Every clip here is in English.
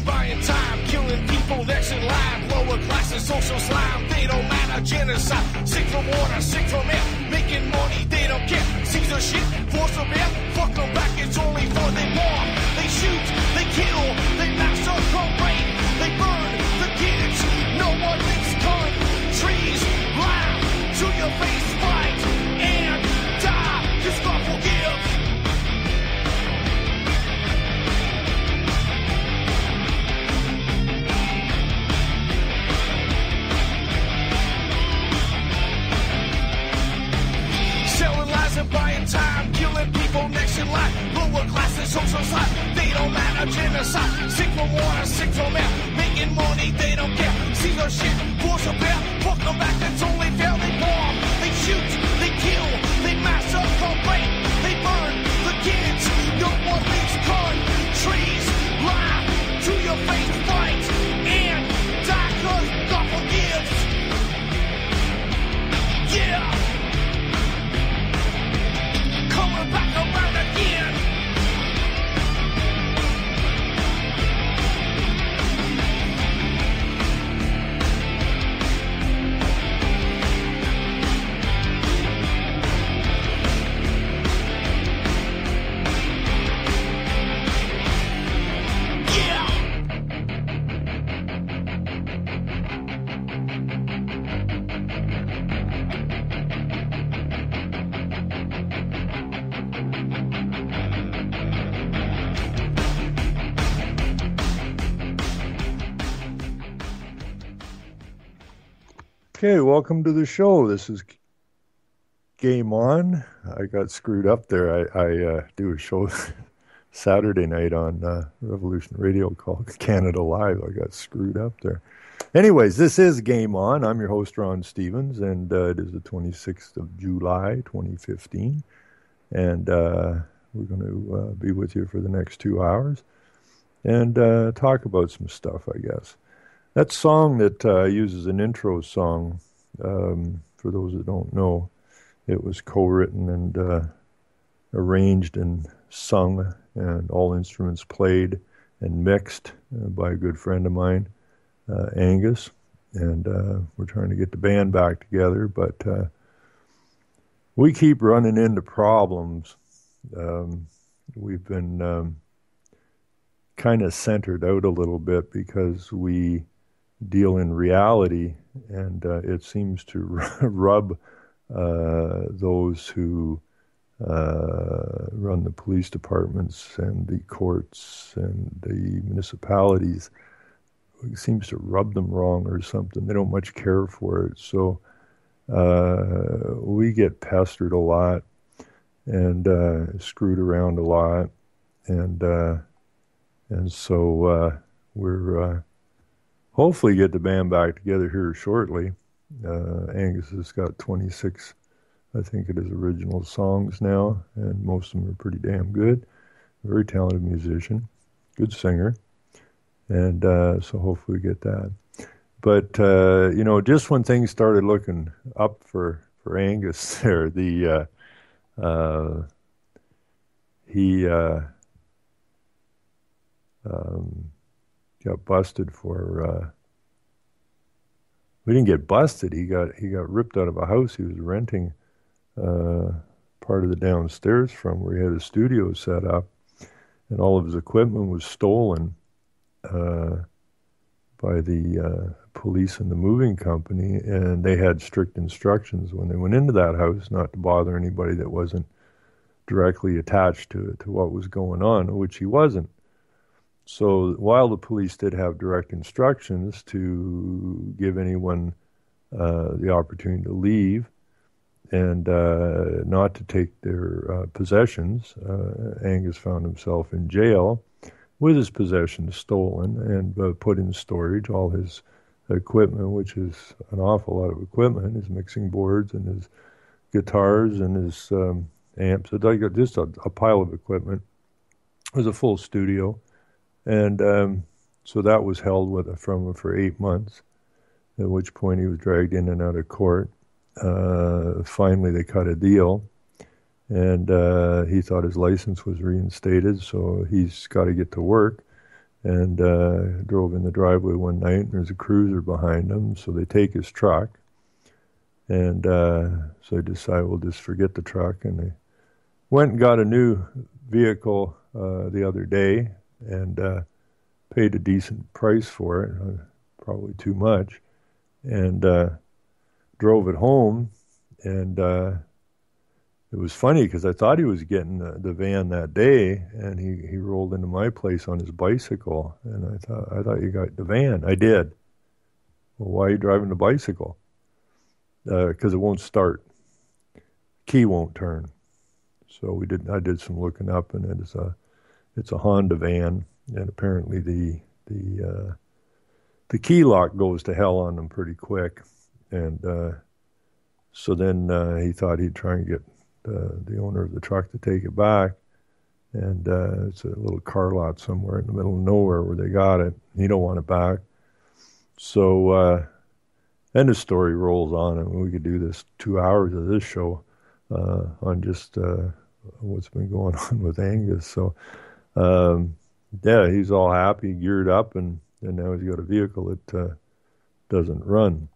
Centralizing, buying time, killing people next in line. Lower classes, social slime, they don't matter. Genocide, sick from water, sick from air. Making money, they don't care. Caesar shit, force of air. Fuck them back, it's only for they war. They shoot, they kill, they massacre, rape. They burn the kids, no one leaves gun. Trees, laugh to your face, fight and die. Cause God forgives. Selling lies and buying time, killing people next in line. Lower classes, social slide, they don't matter. Genocide, sick from water, sick from air. Making money, they don't care. See your shit, force a bear. Fuck them back, that's only fair. They bomb, they shoot, they kill, they massacre, rape. They burn the kids, no one leaves gun. Trees, lie to your face, fight and die. Cause God forgives. Yeah. Coming back around again. Okay, welcome to the show. This is Game On. I got screwed up there. I do a show Saturday night on Revolution Radio called Canada Live. I got screwed up there. Anyways, this is Game On. I'm your host, Ron Stevens, and it is the 26th of July, 2015. And we're going to be with you for the next 2 hours and talk about some stuff, I guess. That song that I use as an intro song, for those that don't know, it was co-written and arranged and sung and all instruments played and mixed by a good friend of mine, Angus. And we're trying to get the band back together, but we keep running into problems. We've been kind of centered out a little bit because we deal in reality, and it seems to rub those who run the police departments and the courts and the municipalities. It seems to rub them wrong or something. They don't much care for it. So we get pestered a lot and screwed around a lot. And so we're hopefully get the band back together here shortly. Angus has got 26, I think it is, original songs now, and most of them are pretty damn good. Very talented musician, good singer, and so hopefully we get that. But, you know, just when things started looking up for Angus there, he got busted for, we didn't get busted, he got ripped out of a house he was renting part of the downstairs from, where he had a studio set up, and all of his equipment was stolen by the police and the moving company, and they had strict instructions when they went into that house not to bother anybody that wasn't directly attached to what was going on, which he wasn't. So while the police did have direct instructions to give anyone the opportunity to leave and not to take their possessions, Angus found himself in jail with his possessions stolen and put in storage. All his equipment, which is an awful lot of equipment, his mixing boards and his guitars and his amps, just a pile of equipment. It was a full studio. And so that was held from him for 8 months, at which point he was dragged in and out of court. Finally, they cut a deal, and he thought his license was reinstated, so he's got to get to work. and drove in the driveway one night, and there's a cruiser behind him, so they take his truck, and so they decide we'll just forget the truck, and they went and got a new vehicle the other day, and paid a decent price for it, probably too much, and drove it home, and it was funny because I thought he was getting the van that day, and he rolled into my place on his bicycle, and I thought you got the van. I did. Well, why are you driving the bicycle? Because it won't start. Key won't turn. So I did some looking up, and it's a Honda van, and apparently the key lock goes to hell on them pretty quick, and so then he thought he'd try and get the owner of the truck to take it back, and it's a little car lot somewhere in the middle of nowhere where they got it. He don't want it back. So then the story rolls on, and we could do this 2 hours of this show on just what's been going on with Angus. So yeah, he's all happy, geared up, and now he's got a vehicle that doesn't run.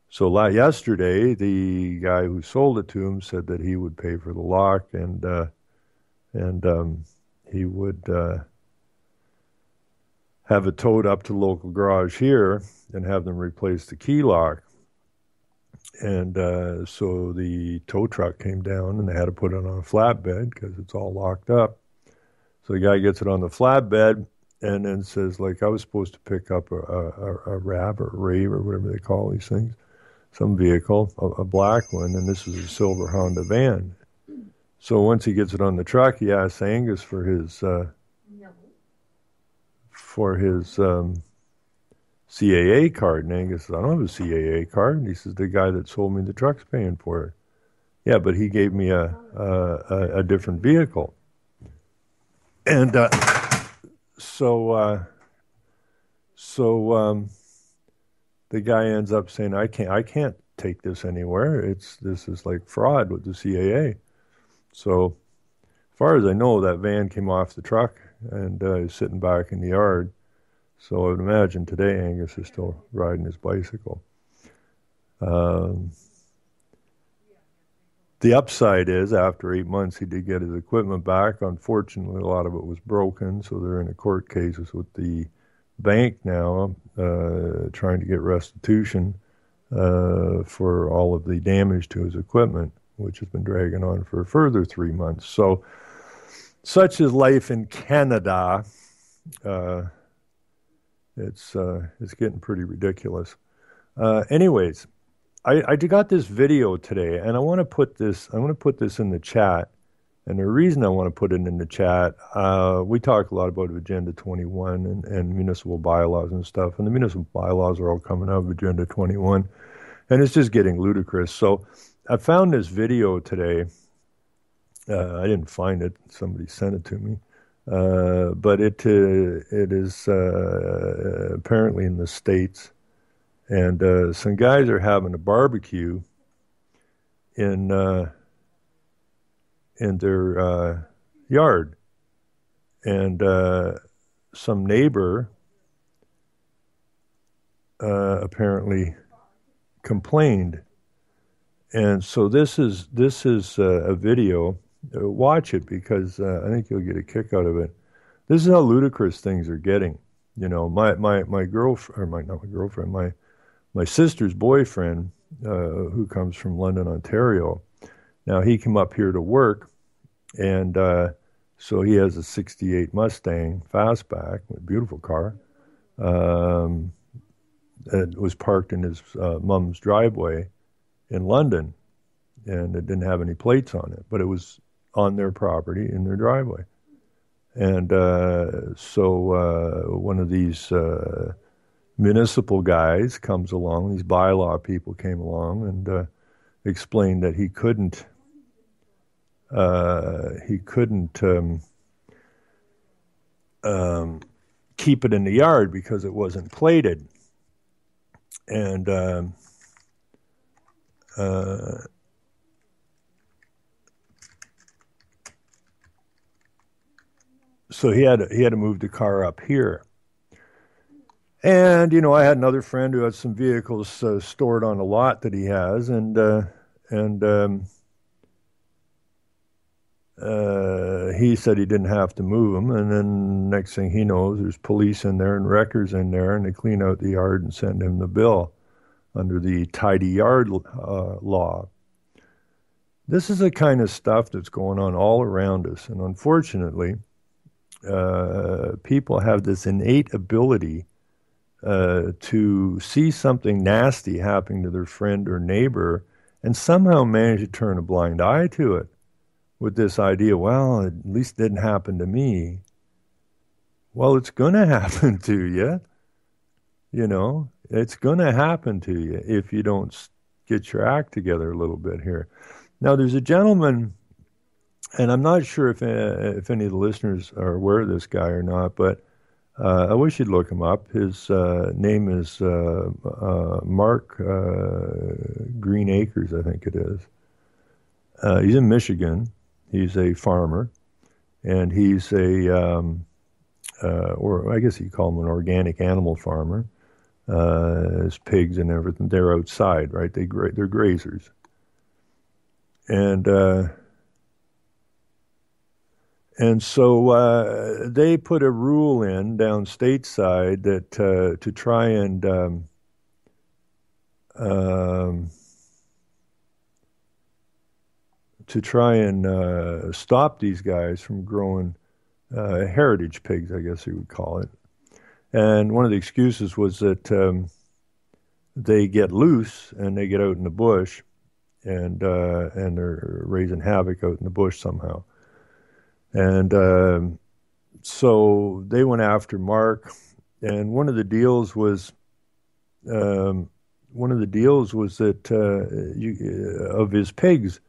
So yesterday, the guy who sold it to him said that he would pay for the lock, and he would have it towed up to the local garage here and have them replace the key lock. And so the tow truck came down, and they had to put it on a flatbed because it's all locked up. So the guy gets it on the flatbed and then says, like, I was supposed to pick up a RAV or a rave or whatever they call these things, some vehicle, a black one, and this was a silver Honda van. So once he gets it on the truck, he asks Angus for his CAA card, and Angus says, I don't have a CAA card. And he says, the guy that sold me the truck's paying for it. Yeah, but he gave me a different vehicle. And so the guy ends up saying, I can't take this anywhere. This is like fraud with the CAA. So as far as I know, that van came off the truck and is sitting back in the yard. So I would imagine today Angus is still riding his bicycle. The upside is, after 8 months, he did get his equipment back. Unfortunately, a lot of it was broken, so they're in a court cases with the bank now, trying to get restitution for all of the damage to his equipment, which has been dragging on for a further 3 months. So, such is life in Canada. It's getting pretty ridiculous. Anyways, I got this video today, and I want to put this in the chat. And the reason I want to put it in the chat, we talk a lot about Agenda 21 and municipal bylaws and stuff, and the municipal bylaws are all coming out of Agenda 21, and it's just getting ludicrous. So I found this video today. I didn't find it; somebody sent it to me, but it is apparently in the States, and some guys are having a barbecue in their yard, and some neighbor apparently complained, and so this is a video. Watch it, because I think you'll get a kick out of it. This is how ludicrous things are getting. You know, my girlfriend, or not my girlfriend, my sister's boyfriend, who comes from London, Ontario. Now, he came up here to work, and so he has a 68 Mustang Fastback, a beautiful car. It was parked in his mom's driveway in London, and it didn't have any plates on it, but it was on their property in their driveway. And so one of these municipal guys comes along, these bylaw people came along and explained that he couldn't keep it in the yard because it wasn't plated. And So he had to move the car up here. And, you know, I had another friend who had some vehicles stored on a lot that he has, and he said he didn't have to move them. And then next thing he knows, there's police in there and wreckers in there, and they clean out the yard and send him the bill under the tidy yard law. This is the kind of stuff that's going on all around us. And unfortunately, people have this innate ability to see something nasty happening to their friend or neighbor and somehow manage to turn a blind eye to it with this idea, well, at least it didn't happen to me. Well, it's going to happen to you. You know, it's going to happen to you if you don't get your act together a little bit here. Now, there's a gentleman, and I'm not sure if any of the listeners are aware of this guy or not, but I wish you'd look him up. His name is Mark Green Acres, I think it is. He's in Michigan. He's a farmer, and he's or I guess you call him an organic animal farmer. His pigs and everything, they're outside, right? They're grazers. And so they put a rule in down stateside that to try and stop these guys from growing heritage pigs, I guess you would call it. And one of the excuses was that they get loose and they get out in the bush, and they're raising havoc out in the bush somehow. And so they went after Mark, and one of the deals was that of his pigs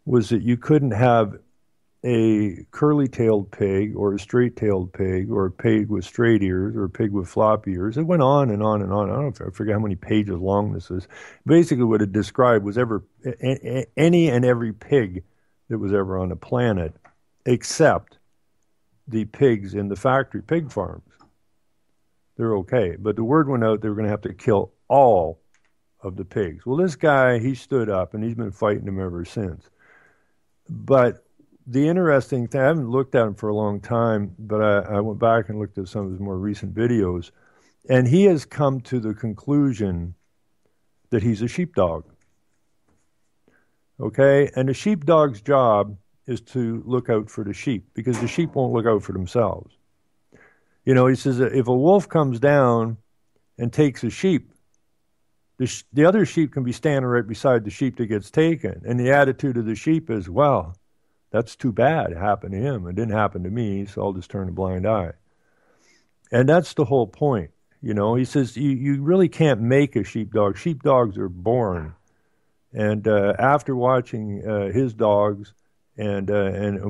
was that you couldn't have a curly-tailed pig or a straight-tailed pig or a pig with straight ears or a pig with floppy ears. It went on and on and on. I forget how many pages long this is. Basically what it described was any and every pig that was ever on the planet except the pigs in the factory pig farms. They're okay. But the word went out they were going to have to kill all of the pigs. Well, this guy, he stood up, and he's been fighting them ever since. But the interesting thing, I haven't looked at him for a long time, but I went back and looked at some of his more recent videos, and he has come to the conclusion that he's a sheepdog. Okay? And a sheepdog's job is to look out for the sheep, because the sheep won't look out for themselves. You know, he says that if a wolf comes down and takes a sheep, the other sheep can be standing right beside the sheep that gets taken. And the attitude of the sheep is, well, that's too bad. It happened to him. It didn't happen to me, so I'll just turn a blind eye. And that's the whole point. You know, he says you really can't make a sheepdog. Sheepdogs are born. And after watching his dogs and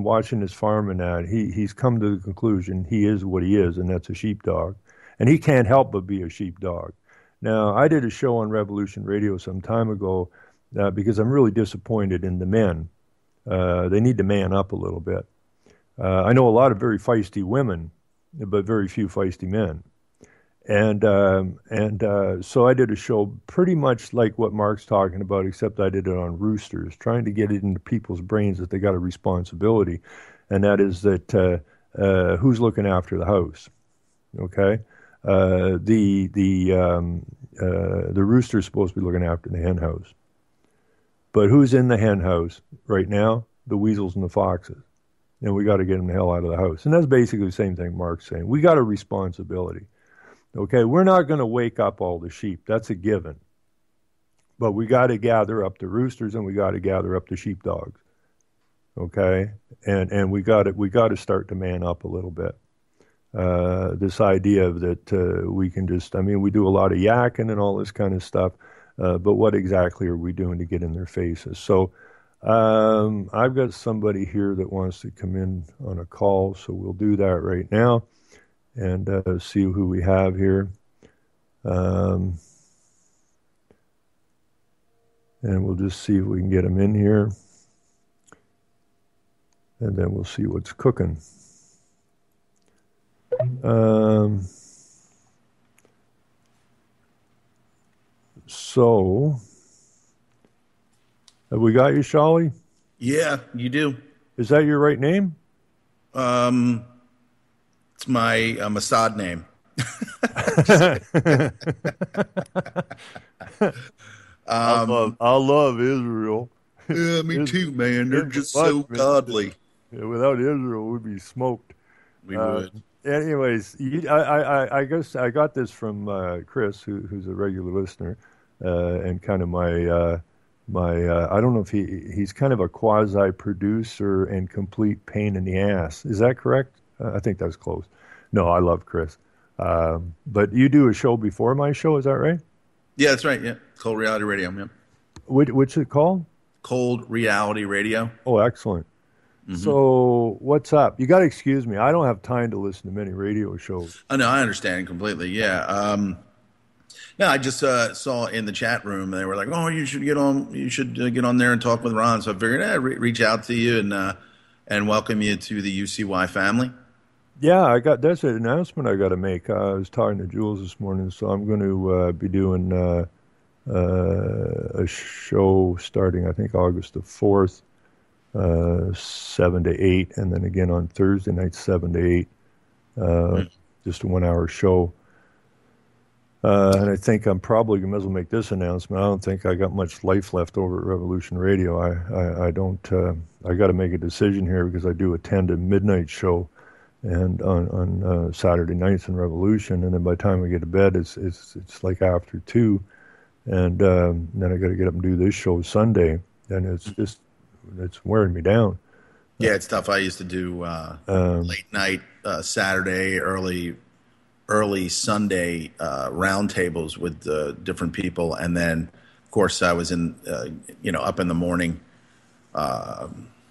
watching his farm and that, he's come to the conclusion he is what he is, and that's a sheepdog. And he can't help but be a sheepdog. Now, I did a show on Revolution Radio some time ago because I'm really disappointed in the men. They need to man up a little bit. I know a lot of very feisty women, but very few feisty men. And so I did a show pretty much like what Mark's talking about, except I did it on roosters, trying to get it into people's brains that they got a responsibility, and that is that who's looking after the house, okay? The rooster's supposed to be looking after the hen house. But who's in the hen house right now? The weasels and the foxes. And we got to get them the hell out of the house. And that's basically the same thing Mark's saying. We got a responsibility. Okay, we're not going to wake up all the sheep. That's a given. But we got to gather up the roosters and we got to gather up the sheepdogs. Okay? And we got to start to man up a little bit. This idea that we can just, I mean, we do a lot of yakking and all this kind of stuff, but what exactly are we doing to get in their faces? So I've got somebody here that wants to come in on a call, so we'll do that right now and see who we have here. And we'll just see if we can get them in here, and then we'll see what's cooking. Um, so, have we got you, Shali? Yeah, you do. Is that your right name? Um, it's my Mossad name. Just I kidding. Um, I love Israel. yeah, me Is- too, man. They're Isn't just much, so man. godly. Yeah, without Israel, we'd be smoked. We Uh, would. anyways, I guess I got this from Chris, who's a regular listener, and kind of my I don't know if he's kind of a quasi producer and complete pain in the ass. Is that correct? I think that's close. No, I love Chris. But you do a show before my show, is that right? Yeah, that's right. Yeah, Cold Reality Radio. Yeah, Which is it called? Cold Reality Radio. Oh, excellent. Hmm. So what's up? You got to excuse me. I don't have time to listen to many radio shows. Oh no, I understand completely. Yeah. No, I just saw in the chat room they were like, "Oh, you should get on. You should get on there and talk with Ron." So I figured I'd reach out to you and welcome you to the UCY family. Yeah, that's an announcement I got to make. I was talking to Jules this morning, so I'm going to be doing a show starting, I think, August the 4th, 7 to 8, and then again on Thursday night, 7 to 8, uh, just a 1 hour show. And I think I'm probably going to as well make this announcement. I don't think I got much life left over at Revolution Radio. I don't. I got to make a decision here because I do attend a midnight show, and on Saturday nights in Revolution, and then by the time I get to bed, it's like after 2, and then I got to get up and do this show Sunday, and it's wearing me down. Yeah, it's tough. I used to do late night Saturday, early Sunday roundtables with different people, and then of course I was in up in the morning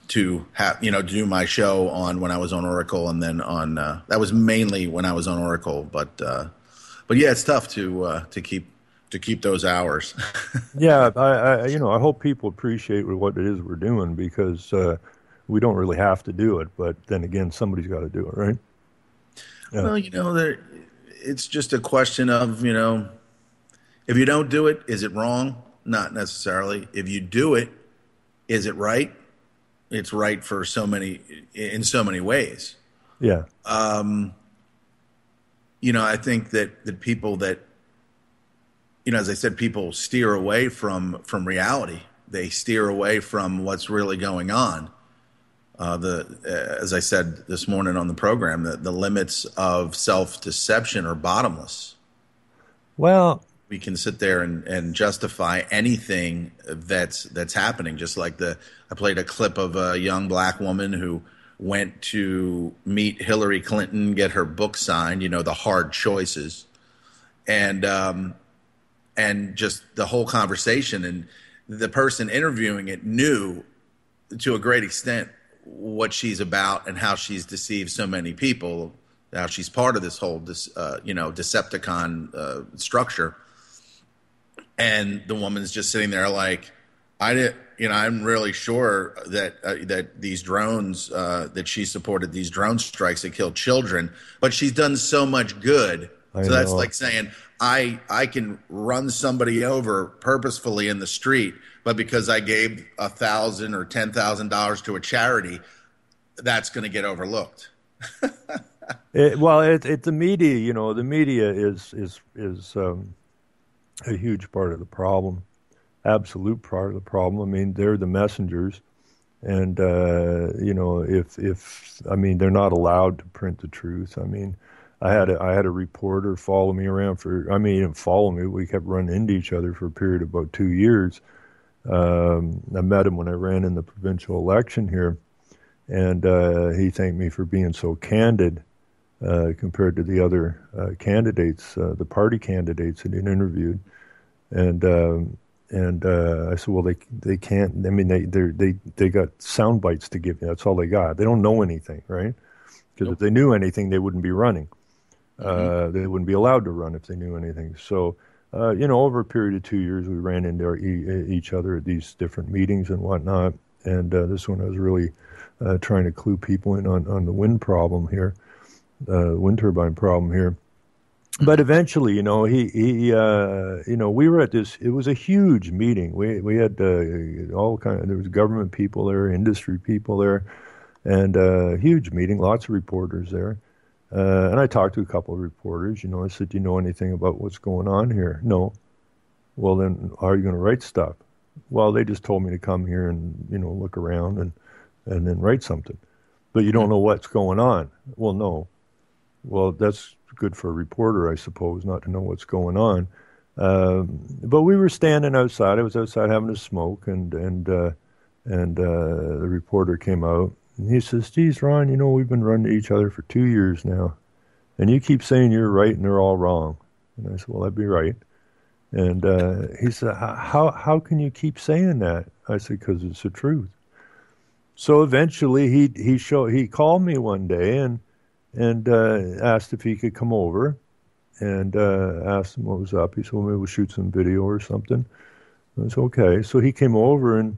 to have do my show on when I was on Oracle, and then on that was mainly when I was on Oracle, but yeah, it's tough to keep those hours. Yeah, I hope people appreciate what it is we're doing because we don't really have to do it, but then again, somebody's got to do it, right? Yeah. Well, it's just a question of, if you don't do it, is it wrong? Not necessarily. If you do it, is it right? It's right in so many ways. Yeah. I think that people that, as I said, people steer away from reality. They steer away from what's really going on. As I said this morning on the program, the limits of self-deception are bottomless. Well, we can sit there and justify anything that's happening. Just like I played a clip of a young black woman who went to meet Hillary Clinton, get her book signed, The Hard Choices, and just the whole conversation, and the person interviewing it knew to a great extent what she's about and how she's deceived so many people, how she's part of this whole Decepticon structure. And the woman's just sitting there like, I'm really sure that these drones that she supported, these drone strikes that killed children, but she's done so much good. So that's like saying I can run somebody over purposefully in the street, but because I gave $1,000 or $10,000 to a charity, that's going to get overlooked. The media, the media is a huge part of the problem, absolute part of the problem. I mean, they're the messengers, and if they're not allowed to print the truth. I mean, I had a reporter follow me around he didn't follow me. We kept running into each other for a period of about 2 years. I met him when I ran in the provincial election here, and he thanked me for being so candid compared to the other candidates, the party candidates that he'd interviewed. And I said, well, they can't. I mean, they got sound bites to give you. That's all they got. They don't know anything, right? Because if they knew anything, they wouldn't be running. They wouldn't be allowed to run if they knew anything. So, over a period of 2 years, we ran into each other at these different meetings and whatnot. And this one, I was really trying to clue people in on the wind problem here. wind turbine problem here. But eventually, we were at this. It was a huge meeting. We had all kind of. There was government people there, industry people there, and huge meeting. Lots of reporters there. And I talked to a couple of reporters. I said, "Do you know anything about what's going on here?" No. Well, then, how are you going to write stuff? Well, they just told me to come here and look around and then write something. But you don't know what's going on. Well, no. Well, that's good for a reporter, I suppose, not to know what's going on. But we were standing outside. I was outside having a smoke, and the reporter came out, and he says, "Geez, Ron, we've been running to each other for 2 years now, and you keep saying you're right and they're all wrong." And I said, "Well, I'd be right." And he said, "How can you keep saying that?" I said, "Because it's the truth." So eventually, he called me one day and asked if he could come over, and asked him what was up. He said, "Well, maybe we'll shoot some video or something." I said, "Okay." So he came over and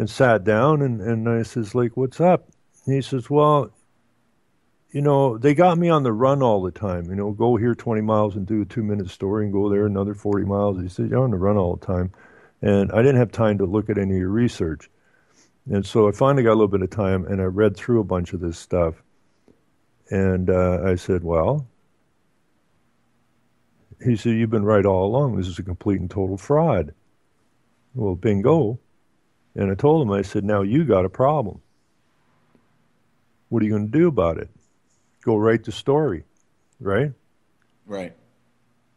sat down, and I says, like, "What's up?" And he says, "Well, they got me on the run all the time. Go here 20 miles and do a 2-minute story and go there another 40 miles. He said, "You're on the run all the time." And I didn't have time to look at any of your research. And so I finally got a little bit of time, and I read through a bunch of this stuff. And I said, "Well," he said, "you've been right all along. This is a complete and total fraud." Well, bingo. And I told him, I said, "Now you got a problem. What are you going to do about it? Go write the story, right?" Right.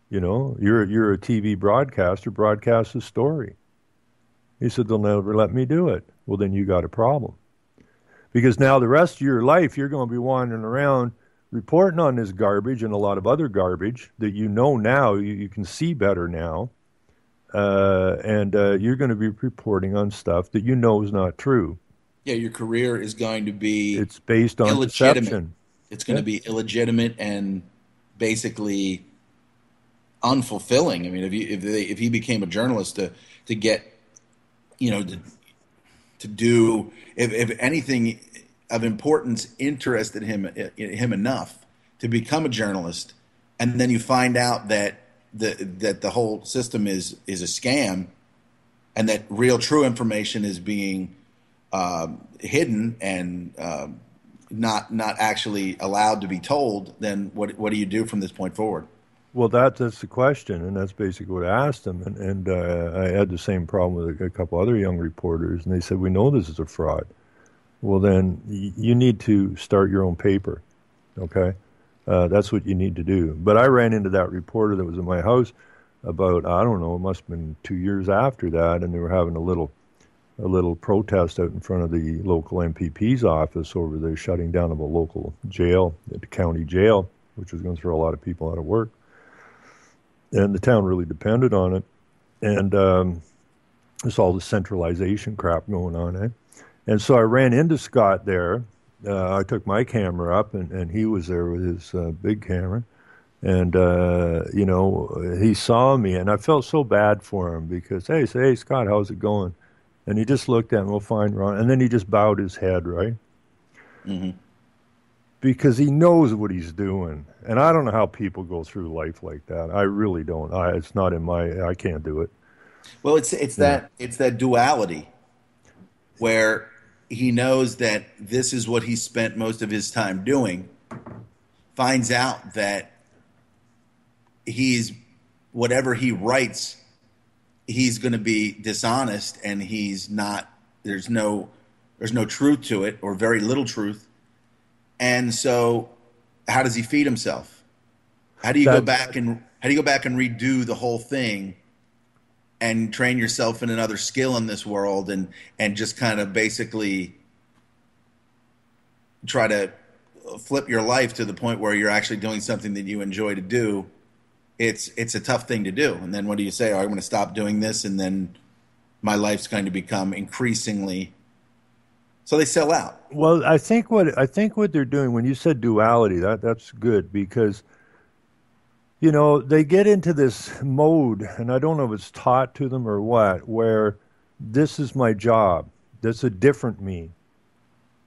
You're a TV broadcaster, broadcast the story. He said, "They'll never let me do it." Well, then you got a problem. Because now the rest of your life, you're going to be wandering around reporting on this garbage and a lot of other garbage that now, you can see better now. And you're going to be reporting on stuff that is not true. Yeah, your career is going to be It's based on deception. It's going to be illegitimate and basically unfulfilling. I mean, if he became a journalist to get, to do if anything of importance interested him enough to become a journalist, and then you find out that the whole system is a scam, and that real true information is being hidden and not actually allowed to be told, then what do you do from this point forward? Well, that's the question, and that's basically what I asked him. And I had the same problem with a couple other young reporters, and they said, "We know this is a fraud." Well, then you need to start your own paper, okay? That's what you need to do. But I ran into that reporter that was in my house about, I don't know, it must have been 2 years after that, and they were having a little protest out in front of the local MPP's office over there, shutting down of a local jail, the county jail, which was going to throw a lot of people out of work. And the town really depended on it. And there's all the centralization crap going on, eh? And so I ran into Scott there. I took my camera up, and he was there with his big camera. And, he saw me, and I felt so bad for him because, hey, Scott, how's it going? And he just looked at me, "Well, fine, Ron." And then he just bowed his head, right? Mm-hmm. Because he knows what he's doing. And I don't know how people go through life like that. I really don't. It's not in I can't do it. Well, it's that duality where he knows that this is what he spent most of his time doing, finds out that whatever he writes, he's going to be dishonest, and there's no truth to it, or very little truth. And so how does he feed himself? How do you go back and redo the whole thing and train yourself in another skill in this world and just kind of basically try to flip your life to the point where you're actually doing something that you enjoy to do? It's a tough thing to do. And then what do you say? "Oh, I'm going to stop doing this, and then my life's going to become increasingly..." So they sell out. Well, I think what they're doing, when you said duality, that's good, because they get into this mode, and I don't know if it's taught to them or what, where this is my job. That's a different me.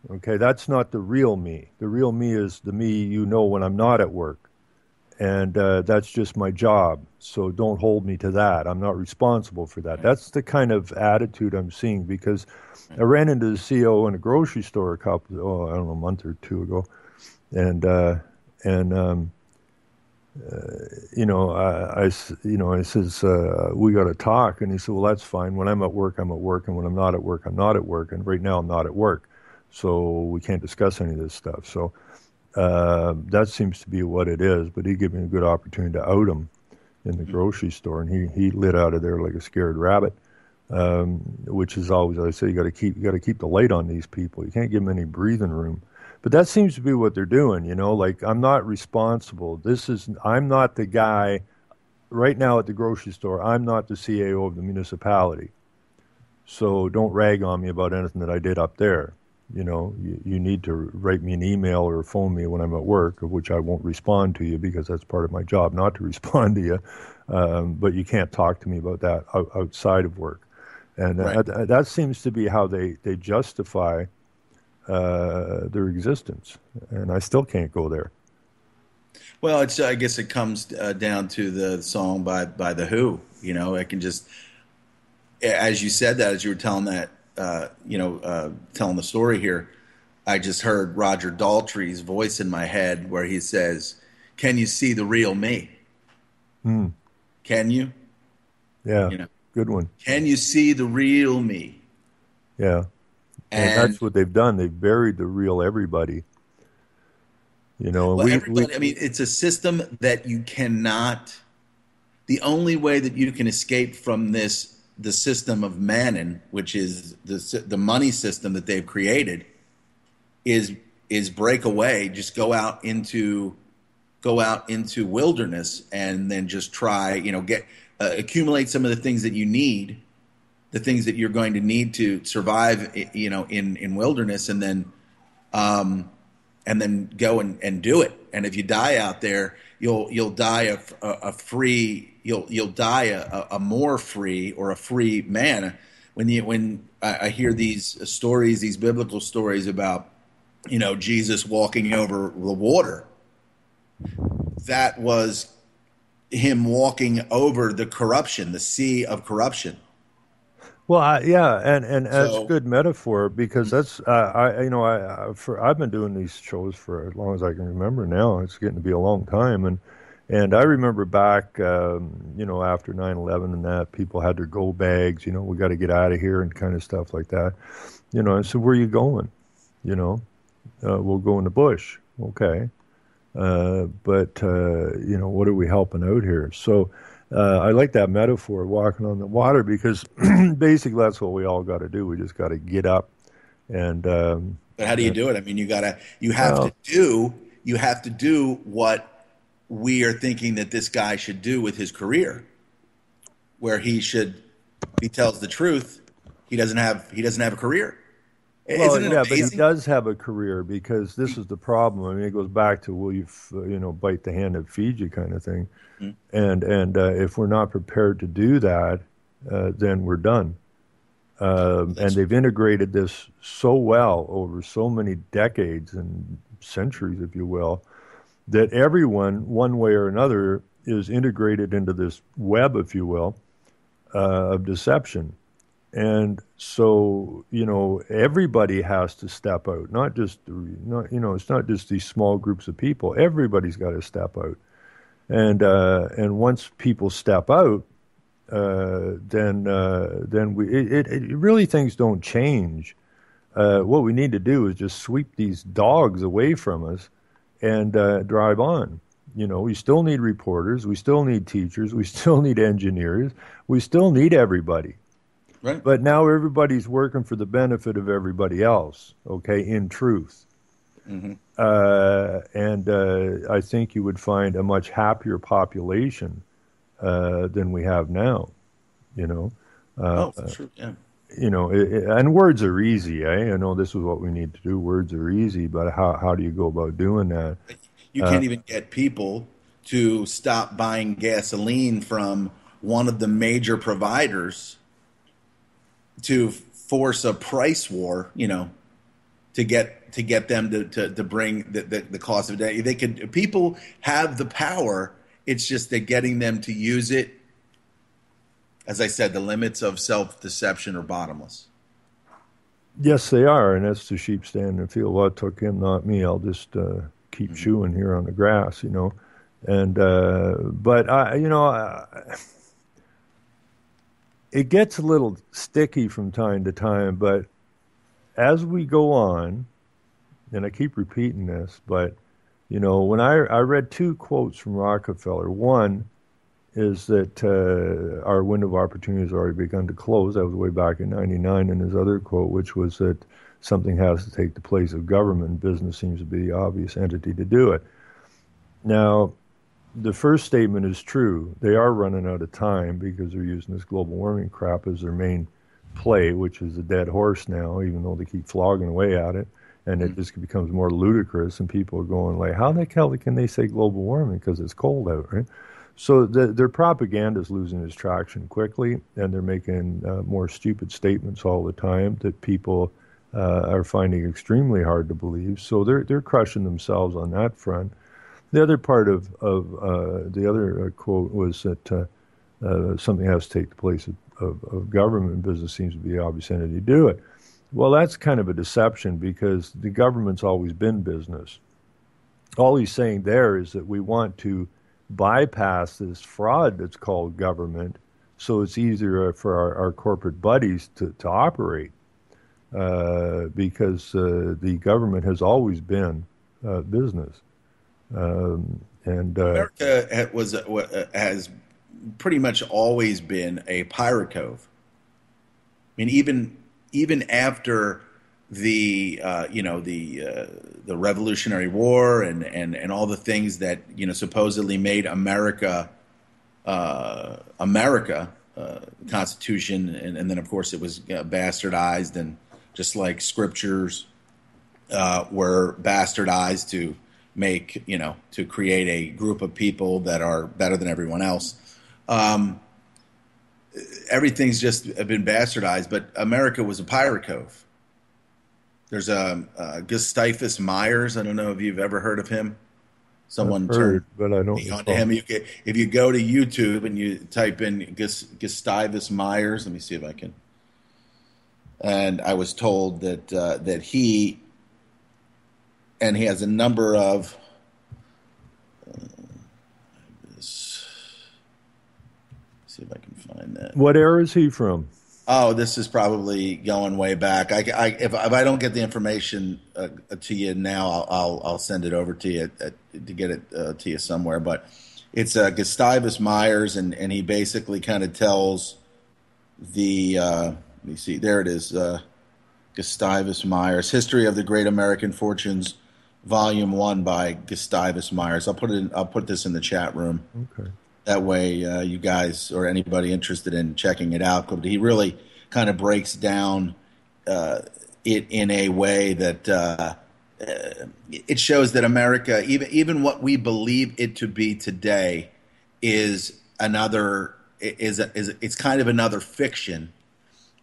Okay, that's not the real me. The real me is the me you know when I'm not at work. And that's just my job. So don't hold me to that. I'm not responsible for that. Right. That's the kind of attitude I'm seeing because I ran into the CEO in a grocery store I don't know, a month or two ago, and and I says we got to talk, and he said, well, that's fine. When I'm at work, I'm at work, and when I'm not at work, I'm not at work. And right now, I'm not at work, so we can't discuss any of this stuff. So. That seems to be what it is, but he gave me a good opportunity to out him in the grocery store, and he lit out of there like a scared rabbit. Which is always, I say, you got to keep the light on these people. You can't give them any breathing room. But that seems to be what they're doing, Like I'm not responsible. I'm not the guy right now at the grocery store. I'm not the CAO of the municipality, so don't rag on me about anything that I did up there. You need to write me an email or phone me when I'm at work, of which I won't respond to you because that's part of my job not to respond to you. But you can't talk to me about that outside of work. And Right. that seems to be how they justify their existence. And I still can't go there. Well, I guess it comes down to the song by The Who. I can just, as you said that, as you were telling that, telling the story here, I just heard Roger Daltrey's voice in my head where he says, "Can you see the real me? Mm. Can you? Yeah, good one. Can you see the real me?" Yeah, and that's what they've done. They've buried the real everybody. Well, everybody. I mean, it's a system that you cannot. The only way that you can escape from the system of Mammon, which is the money system that they've created, is break away. Just go out into wilderness and then just try, accumulate some of the things that you need, the things that you're going to need to survive, in wilderness, and then go and do it. And if you die out there, you'll die a free. You'll die a more free or a free man. When I hear these stories, these biblical stories about, Jesus walking over the water, that was him walking over the corruption, the sea of corruption. Well, yeah, and that's a good metaphor because that's I've been doing these shows for as long as I can remember now. It's getting to be a long time, and I remember back, after 9/11 and that, people had their go bags, we got to get out of here and kind of stuff like that. I said, where are you going? We'll go in the bush. Okay. But what are we helping out here? So I like that metaphor, walking on the water, because basically that's what we all got to do. We just got to get up and. But how do you do it? I mean, you have to do what we are thinking that this guy should do with his career, where he tells the truth. He doesn't have a career. Well, Isn't it yeah, amazing? but he does have a career because this is the problem. I mean, it goes back to will you, bite the hand that feeds you kind of thing, and if we're not prepared to do that, then we're done. And they've integrated this so well over so many decades and centuries, if you will, that everyone, one way or another, is integrated into this web, if you will, of deception. And so, everybody has to step out, it's not just these small groups of people. Everybody's got to step out. And once people step out, then really things don't change. What we need to do is just sweep these dogs away from us and drive on. We still need reporters, we still need teachers, we still need engineers, we still need everybody. Right. But now everybody's working for the benefit of everybody else, okay, in truth. Mm-hmm. And I think you would find a much happier population than we have now, for sure, yeah. And words are easy, eh? I know this is what we need to do. Words are easy, but how do you go about doing that? You can't even get people to stop buying gasoline from one of the major providers to force a price war, to get them to bring the cost of it. They could, people have the power. It's just that getting them to use it. As I said, the limits of self-deception are bottomless. Yes, they are, and that's the sheep standing in the field. Well, it took him, not me. I'll just keep chewing here on the grass, you know. And but it gets a little sticky from time to time. But as we go on, and I keep repeating this, but you know, when I read two quotes from Rockefeller, one is that our window of opportunity has already begun to close. That was way back in '99, and his other quote, which was that something has to take the place of government. Business seems to be the obvious entity to do it. Now, the first statement is true. They are running out of time because they're using this global warming crap as their main play, which is a dead horse now, even though they keep flogging away at it. And it just becomes more ludicrous, and people are going like, how the hell can they say global warming because it's cold out, right? So their propaganda is losing its traction quickly, and they're making more stupid statements all the time that people are finding extremely hard to believe. So they're crushing themselves on that front. The other part of the other quote was that something has to take the place of government. Business seems to be the obvious entity to do it. Well, that's kind of a deception because the government's always been business. All he's saying there is that we want to bypass this fraud that's called government, so it's easier for our corporate buddies to operate because the government has always been business. America has pretty much always been a pirate cove. I mean, even after the Revolutionary War and all the things that supposedly made America Constitution, and then of course it was bastardized, and just like scriptures were bastardized to make to create a group of people that are better than everyone else. Everything's just been bastardized, but America was a pirate cove. There's Gustavus Myers. I don't know if you've ever heard of him. Someone turned but I don't on to him. If you go to YouTube and you type in Gustavus Myers, let me see if I can. And I was told that he has a number of. See if I can find that. What era is he from? Oh, this is probably going way back. If I don't get the information to you now, I'll send it over to you to get it to you somewhere. But it's Gustavus Myers, and he basically kind of tells the let me see, there it is, Gustavus Myers, History of the Great American Fortunes, Volume 1 by Gustavus Myers. I'll put this in the chat room. Okay. That way, you guys or anybody interested in checking it out, but he really kind of breaks down it in a way that it shows that America, even what we believe it to be today, is it's kind of another fiction,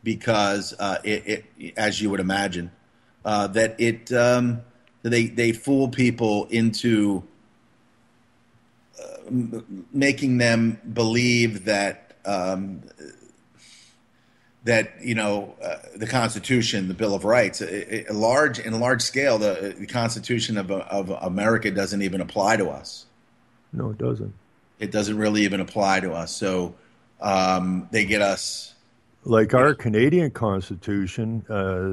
because it as you would imagine, that they fool people into making them believe that the Constitution, the Bill of Rights, in a large scale, the Constitution of America doesn't even apply to us. No, it doesn't. It doesn't really even apply to us. So they get us. Like our Canadian Constitution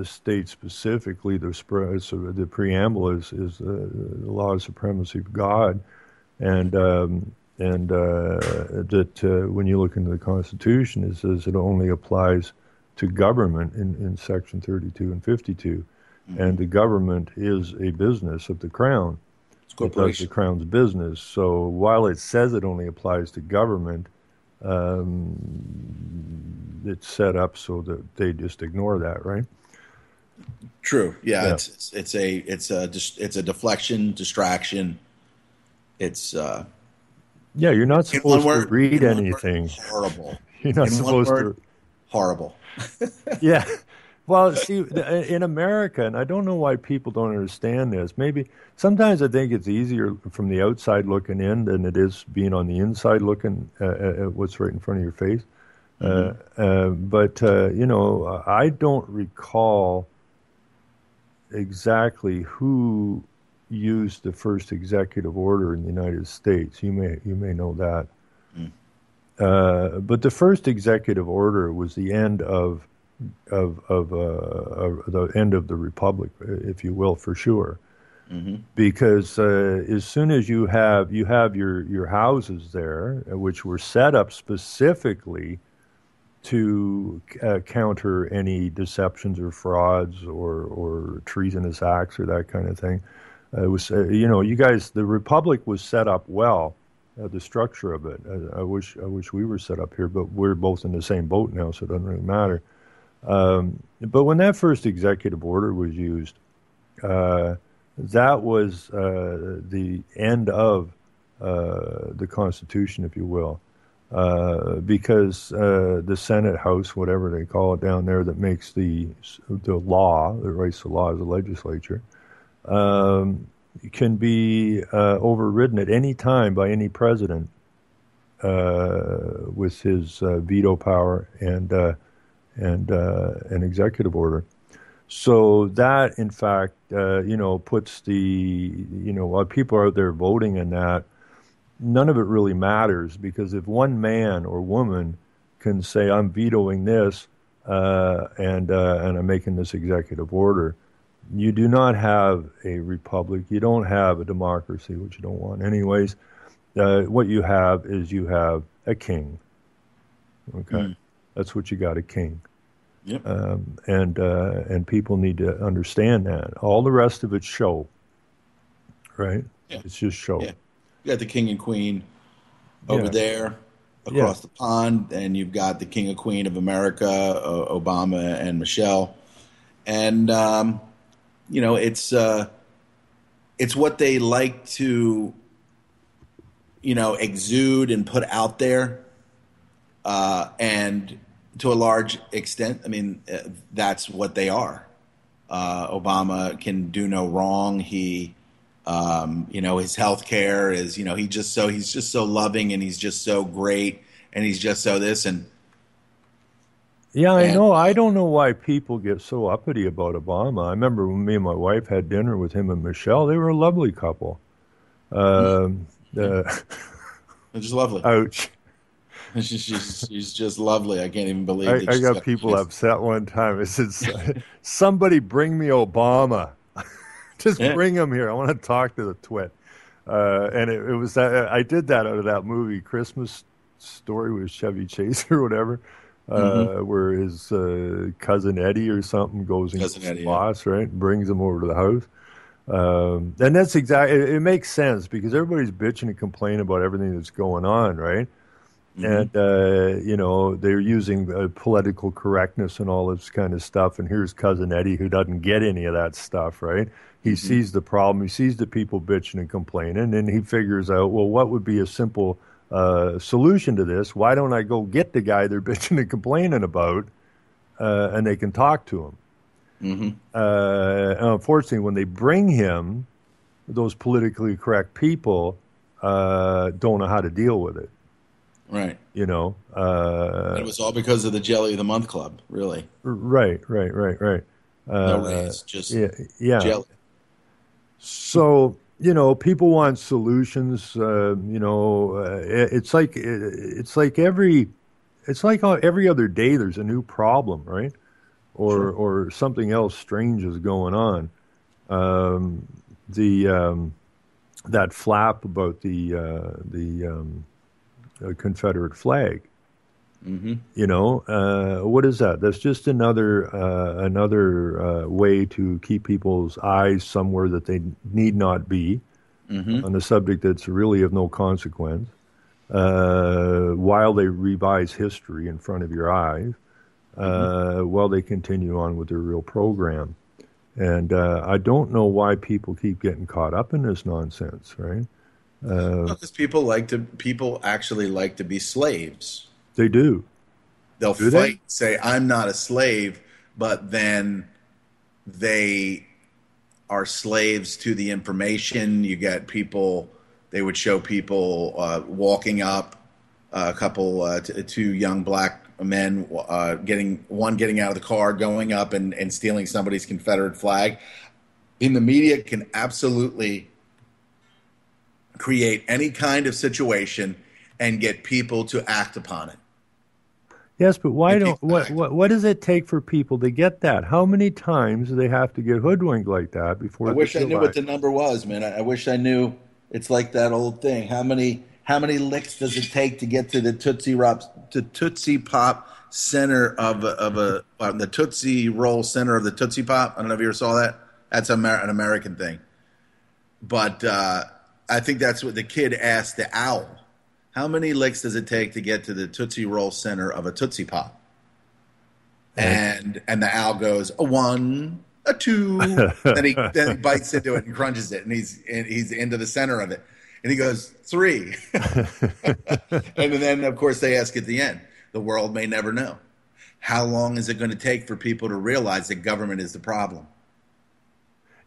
states specifically the preamble is the law of supremacy of God. And that when you look into the Constitution, it says it only applies to government in Section 32 and 52. Mm-hmm. And the government is a business of the Crown. It's corporation. It does the Crown's business. So while it says it only applies to government, it's set up so that they just ignore that, right? True. Yeah. It's a deflection, distraction. It's you're not supposed to read anything. Horrible. You're not supposed to. Horrible. Yeah. Well, see, in America, and I don't know why people don't understand this. Maybe sometimes I think it's easier from the outside looking in than it is being on the inside looking at what's right in front of your face. But I don't recall exactly who used the first executive order in the United States. You may know that. But the first executive order was the end of the end of the republic, if you will, for sure. Because as soon as you have your houses there, which were set up specifically to counter any deceptions or frauds or treasonous acts or that kind of thing. It was, you guys, the republic was set up well, the structure of it. I wish we were set up here, but we're both in the same boat now, so it doesn't really matter. But when that first executive order was used, that was the end of the Constitution, if you will. Because the Senate House, whatever they call it down there, that makes the law, that writes the law as a legislature, can be overridden at any time by any president with his veto power and an executive order. So that, in fact, puts while people are out there voting in that, none of it really matters, because if one man or woman can say, I'm vetoing this and I'm making this executive order, you do not have a republic. You don't have a democracy, which you don't want anyways. What you have is you have a king. Okay? That's what you got, a king. Yep. And people need to understand that. All the rest of it's show, right? Yeah. It's just show. Yeah. You got the king and queen over there across the pond, and you've got the king and queen of America, Obama and Michelle. And, it's what they like to, exude and put out there. And to a large extent, I mean, that's what they are. Obama can do no wrong. He, his health care is, he's just so loving, and he's just so great, and he's just so this. I know. I don't know why people get so uppity about Obama. I remember when me and my wife had dinner with him and Michelle. They were a lovely couple. They're just lovely. Ouch. She's just lovely. I can't even believe it. I got people upset one time. I said, somebody bring me Obama. Just bring him here. I want to talk to the twit. And it was that I did that out of that movie, Christmas Story with Chevy Chase or whatever, where his cousin Eddie or something goes and gets his boss, right? And brings him over to the house. And that's exactly, it makes sense because everybody's bitching and complaining about everything that's going on, right? And, they're using political correctness and all this kind of stuff. And here's Cousin Eddie, who doesn't get any of that stuff, right? He sees the problem. He sees the people bitching and complaining, and he figures out, well, what would be a simple solution to this? Why don't I go get the guy they're bitching and complaining about, and they can talk to him? And unfortunately, when they bring him, those politically correct people don't know how to deal with it. Right. It was all because of the Jelly of the Month Club, really. Right. No raise, just jelly. So, people want solutions. It's like every other day there's a new problem, right? Or something else strange is going on. That flap about the Confederate flag. What is that? That's just another way to keep people's eyes somewhere that they need not be on a subject that's really of no consequence, while they revise history in front of your eyes, while they continue on with their real program. And I don't know why people keep getting caught up in this nonsense, right? Because people actually like to be slaves. They do. They'll fight, say, I'm not a slave, but then they are slaves to the information. You get people, they would show people walking up, a couple, two young black men getting out of the car, going up and stealing somebody's Confederate flag. In the media can absolutely create any kind of situation and get people to act upon it. Yes, but why don't what does it take for people to get that? How many times do they have to get hoodwinked like that before? I wish I knew what the number was, man. I wish I knew. It's like that old thing. How many licks does it take to get to the Tootsie Pop center of the Tootsie Roll center of the Tootsie Pop? I don't know if you ever saw that. That's an American thing. But I think that's what the kid asked the owl. How many licks does it take to get to the Tootsie Roll center of a Tootsie Pop? And the owl goes, a 1, a 2. then he bites into it and crunches it, and he's into the center of it. And he goes, 3. And then, of course, they ask at the end, the world may never know. How long is it going to take for people to realize that government is the problem?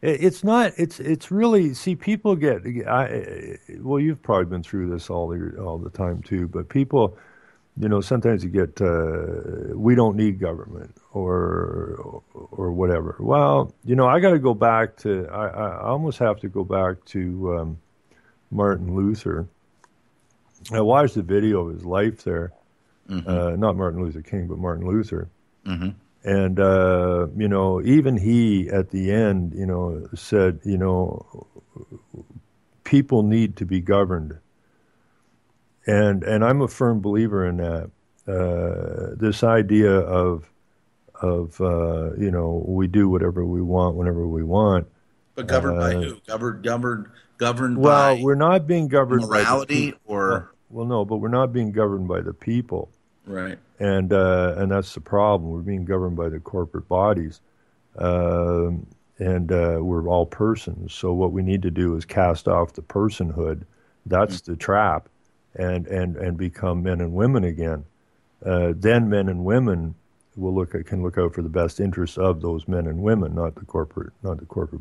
It's not. It's really. See, people get. Well, you've probably been through this all the time too. But people, sometimes you get. We don't need government or whatever. Well, I got to go back to. I almost have to go back to Martin Luther. I watched the video of his life there. Mm-hmm. Not Martin Luther King, but Martin Luther. Mm-hmm. And, even he at the end, said, people need to be governed. And I'm a firm believer in that. This idea of we do whatever we want, whenever we want. But governed by who? Governed well, by we're not being governed morality by or... Well, no, but we're not being governed by the people. Right. And that's the problem. We're being governed by the corporate bodies, and we're all persons. So what we need to do is cast off the personhood. That's the trap, and become men and women again. Then men and women can look out for the best interests of those men and women, not the corporate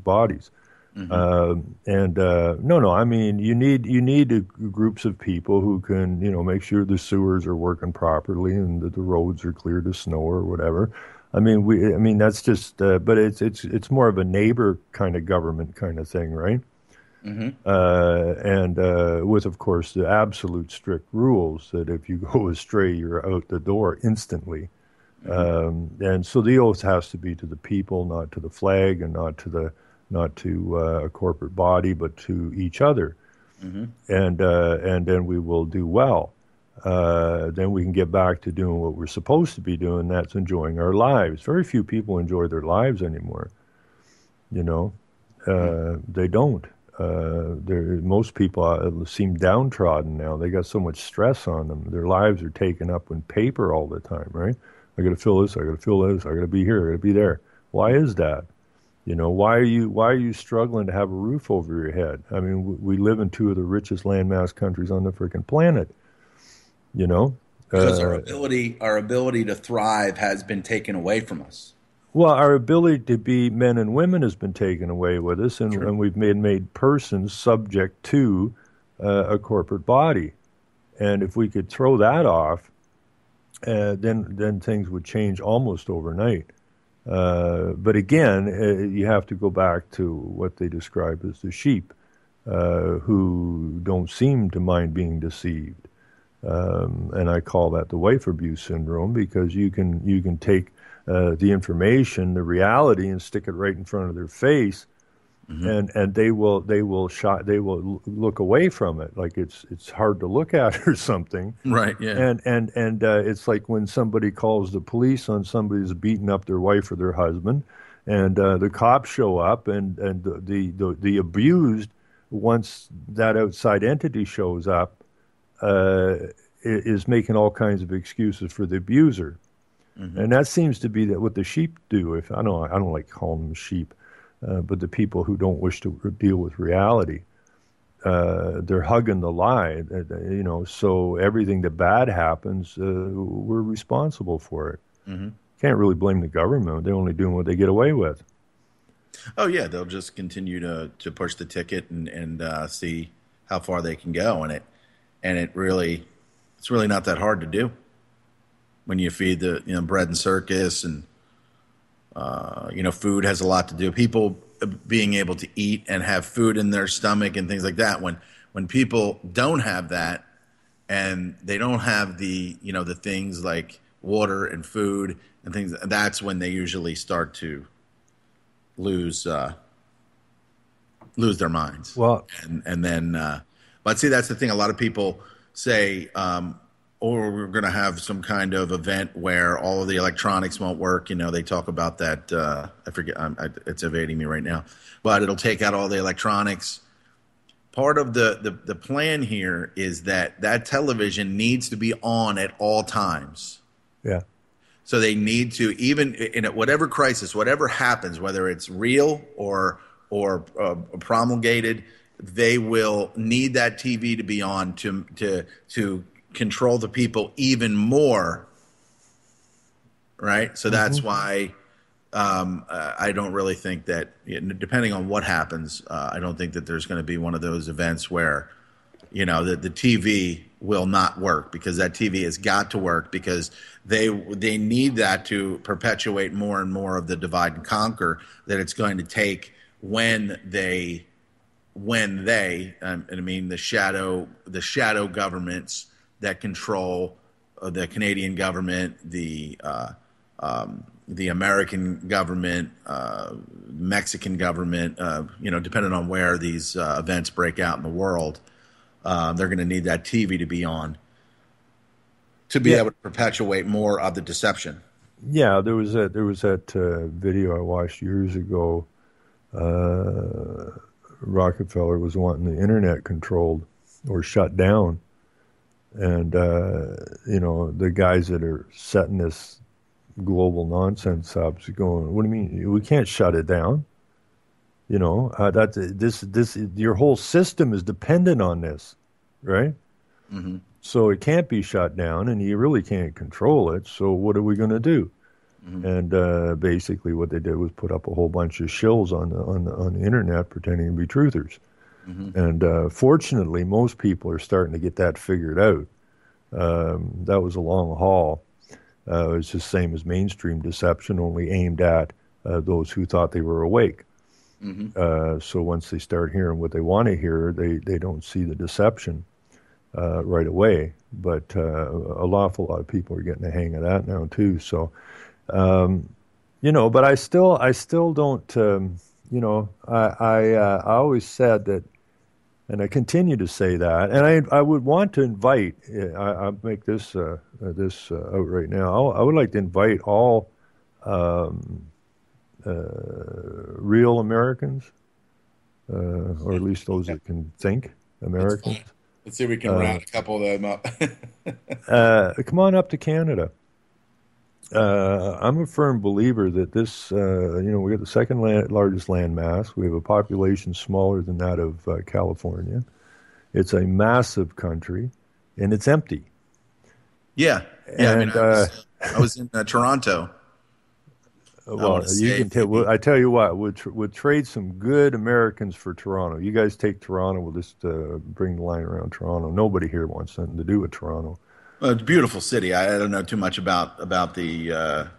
bodies. Mm-hmm. No, I mean, you need groups of people who can, make sure the sewers are working properly and that the roads are cleared of snow or whatever. I mean, that's just, but it's more of a neighbor kind of government kind of thing, right? Mm-hmm. With, of course, the absolute strict rules that if you go astray, you're out the door instantly. Mm-hmm. And so the oath has to be to the people, not to the flag, and not to a corporate body, but to each other. Mm-hmm. And then we will do well. Then we can get back to doing what we're supposed to be doing. That's enjoying our lives. Very few people enjoy their lives anymore. They don't. Most people seem downtrodden now. They got so much stress on them. Their lives are taken up with paper all the time, right? I got to fill this. I got to fill this. I got to be here. I got to be there. Why is that? Why are you struggling to have a roof over your head? I mean, we live in two of the richest landmass countries on the freaking planet. Because our ability to thrive has been taken away from us. Well, our ability to be men and women has been taken away with us, and we've made persons subject to a corporate body. And if we could throw that off, then things would change almost overnight. But again, you have to go back to what they describe as the sheep, who don't seem to mind being deceived. And I call that the wife abuse syndrome, because you can take the information, the reality, and stick it right in front of their face, mm-hmm. and they will look away from it, like it's hard to look at or something. Right. Yeah. And it's like when somebody calls the police on somebody who's beating up their wife or their husband, and the cops show up, and the abused, once that outside entity shows up, is making all kinds of excuses for the abuser. Mm-hmm. And that seems to be what the sheep do. I don't like calling them sheep, but the people who don't wish to deal with reality, they're hugging the lie. So everything that bad happens, we're responsible for it. Mm-hmm. can't really blame the government. They're only doing what they get away with. Oh yeah, they'll just continue to push the ticket and see how far they can go, and it's really not that hard to do when you feed the bread and circus, and food has a lot to do. People being able to eat and have food in their stomach and things like that. When people don't have that, and they don't have the the things like water and food and things, that's when they usually start to lose their minds. Well, and then but see, that's the thing. A lot of people say, or we're going to have some kind of event where all of the electronics won't work. They talk about that. I forget. It's evading me right now. But it'll take out all the electronics. Part of the plan here is that television needs to be on at all times. Yeah. So they need to, even in whatever crisis, whatever happens, whether it's real or promulgated, they will need that TV to be on to control the people even more, right? So that's why I don't really think that, depending on what happens, I don't think that there's going to be one of those events where, the TV will not work, because that TV has got to work, because they need that to perpetuate more and more of the divide and conquer that it's going to take when they I mean the shadow governments that control the Canadian government, the American government, Mexican government, depending on where these events break out in the world, they're going to need that TV to be on to be able to perpetuate more of the deception. Yeah, there was that video I watched years ago. Rockefeller was wanting the internet controlled or shut down, and the guys that are setting this global nonsense up going, what do you mean we can't shut it down? This your whole system is dependent on this, right? Mm-hmm. So it can't be shut down, and you really can't control it. So what are we going to do? Mm-hmm. And basically, what they did was put up a whole bunch of shills on the internet pretending to be truthers. Mm-hmm. And fortunately, most people are starting to get that figured out. That was a long haul. It's the same as mainstream deception, only aimed at those who thought they were awake. Mm-hmm. So once they start hearing what they want to hear, they don't see the deception right away. But an awful lot of people are getting the hang of that now too. So, but I still don't. I always said that, and I continue to say that, and I would want to invite. I'll make this out right now. I would like to invite all real Americans, or at least those that can think Americans. Let's see if we can round a couple of them up. Come on up to Canada. I'm a firm believer that this, we got the second largest land mass. We have a population smaller than that of California. It's a massive country, and it's empty. Yeah. And, I was in Toronto. Well, you can tell. I tell you what, we'll trade some good Americans for Toronto. You guys take Toronto. We'll just bring the line around Toronto. Nobody here wants something to do with Toronto. Well, it's a beautiful city. I don't know too much about the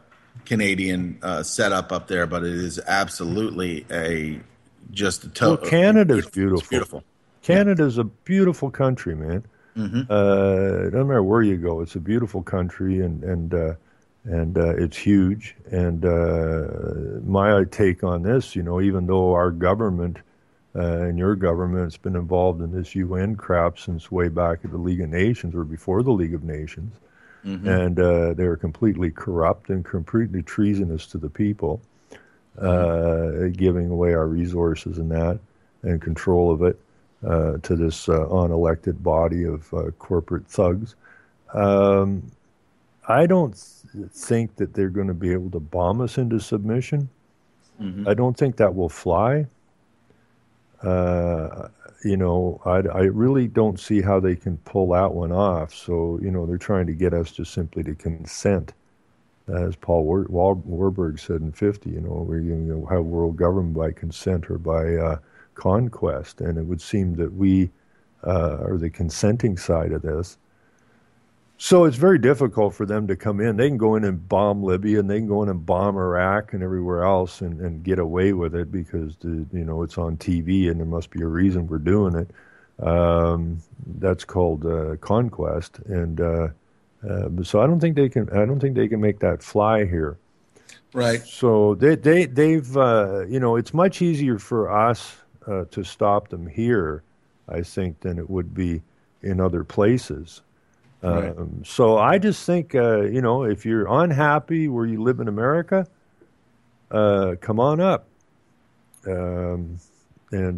Canadian setup up there, but it is absolutely Well, Canada's beautiful. It's beautiful. Canada's a beautiful country, man. Mm-hmm. It doesn't matter where you go. It's a beautiful country, and it's huge. And my take on this, even though our government and your government's been involved in this UN crap since way back at the League of Nations or before the League of Nations, mm-hmm. and they're completely corrupt and completely treasonous to the people, giving away our resources and that, and control of it to this unelected body of corporate thugs. I don't think that they're going to be able to bomb us into submission. Mm-hmm. I don't think that will fly. I really don't see how they can pull that one off. So, they're trying to get us just simply to consent as Paul Warburg said in '50. We're going to have world government by consent or by conquest, and it would seem that we are the consenting side of this. So it's very difficult for them to come in. They can go in and bomb Libya, and they can go in and bomb Iraq and everywhere else, and get away with it because it's on TV, and there must be a reason we're doing it. That's called conquest, and so I don't think they can. I don't think they can make that fly here. Right. So they've it's much easier for us to stop them here, I think, than it would be in other places. Right. So I just think, if you're unhappy where you live in America, come on up. And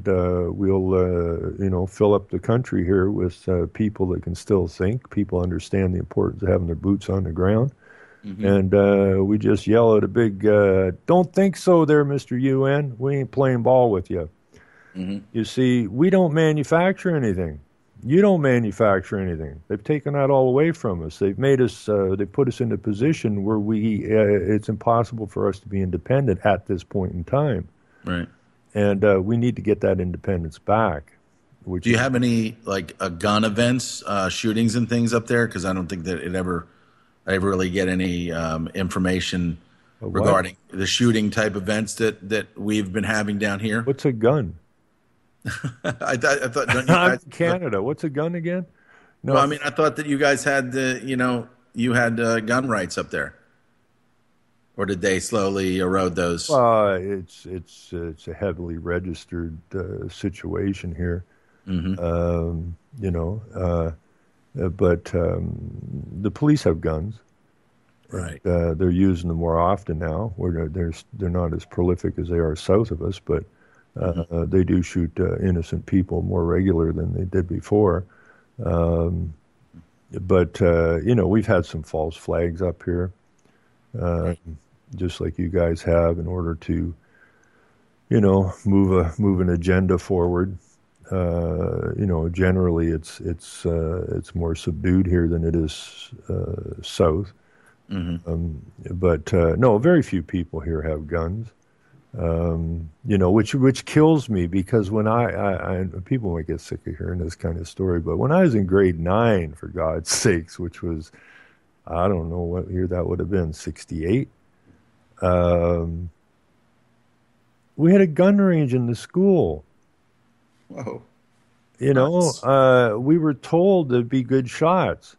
we'll, fill up the country here with people that can still think, people understand the importance of having their boots on the ground. Mm-hmm. And we just yell at a big, don't think so there, Mr. UN. We ain't playing ball with you. Mm-hmm. You see, we don't manufacture anything. You don't manufacture anything. They've taken that all away from us. They've made us, they put us in a position where it's impossible for us to be independent at this point in time. Right. And we need to get that independence back. Do you have any gun events, shootings and things up there? Because I don't think that I ever really get any information regarding the shooting type events that we've been having down here. What's a gun? I thought don't you guys, Canada. What's a gun again? No, well, I mean I thought that you guys had you had gun rights up there. Or did they slowly erode those? It's a heavily registered situation here, mm-hmm. But the police have guns, right? They're using them more often now. Where they're not as prolific as they are south of us, but mm-hmm. They do shoot innocent people more regular than they did before. But we've had some false flags up here. Right. Just like you guys have, in order to, move an agenda forward. Generally it's more subdued here than it is south. Mm-hmm. But no, very few people here have guns. Which kills me, because when I people might get sick of hearing this kind of story, but when I was in grade 9, for God's sakes, which was, I don't know what year that would have been, 68. We had a gun range in the school. Whoa. We were told to be good shots.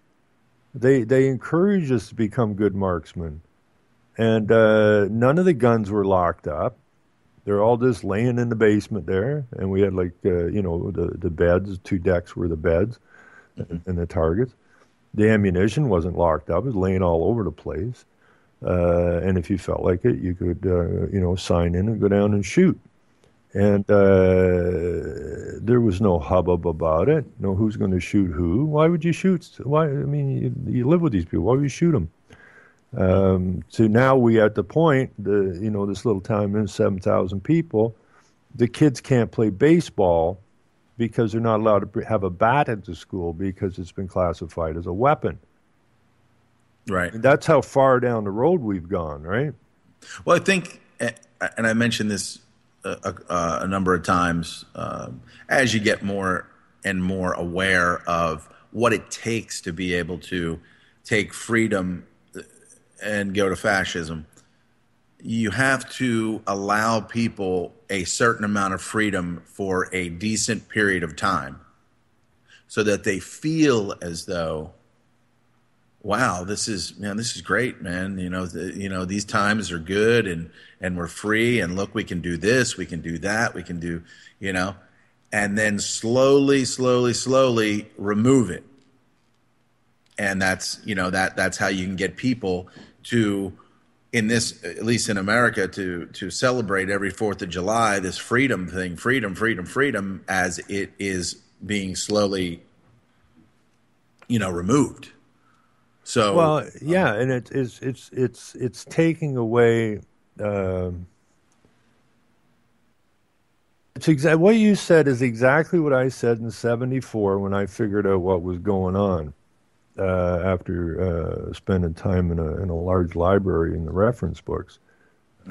They encouraged us to become good marksmen. And none of the guns were locked up. They're all just laying in the basement there. And we had the beds, 2 decks were the beds, mm-hmm. and the targets. The ammunition wasn't locked up. It was laying all over the place. And if you felt like it, you could, sign in and go down and shoot. And there was no hubbub about it. No, who's going to shoot who? Why would you shoot? Why? I mean, you live with these people. Why would you shoot them? So now we at the point, this little town in 7,000 people, the kids can't play baseball because they're not allowed to have a bat at the school because it's been classified as a weapon. Right. And that's how far down the road we've gone, right? Well, I think, and I mentioned this a number of times, as you get more and more aware of what it takes to be able to take freedom and go to fascism, you have to allow people a certain amount of freedom for a decent period of time so that they feel as though, wow, this is great, man. These times are good and we're free, and look, we can do this, we can do that, we can do, and then slowly remove it. And that's how you can get people to, in this, at least in America, to celebrate every 4th of July, this freedom thing, freedom, as it is being slowly, removed. So well, yeah, and it's taking away. What you said is exactly what I said in '74 when I figured out what was going on. after spending time in a large library in the reference books.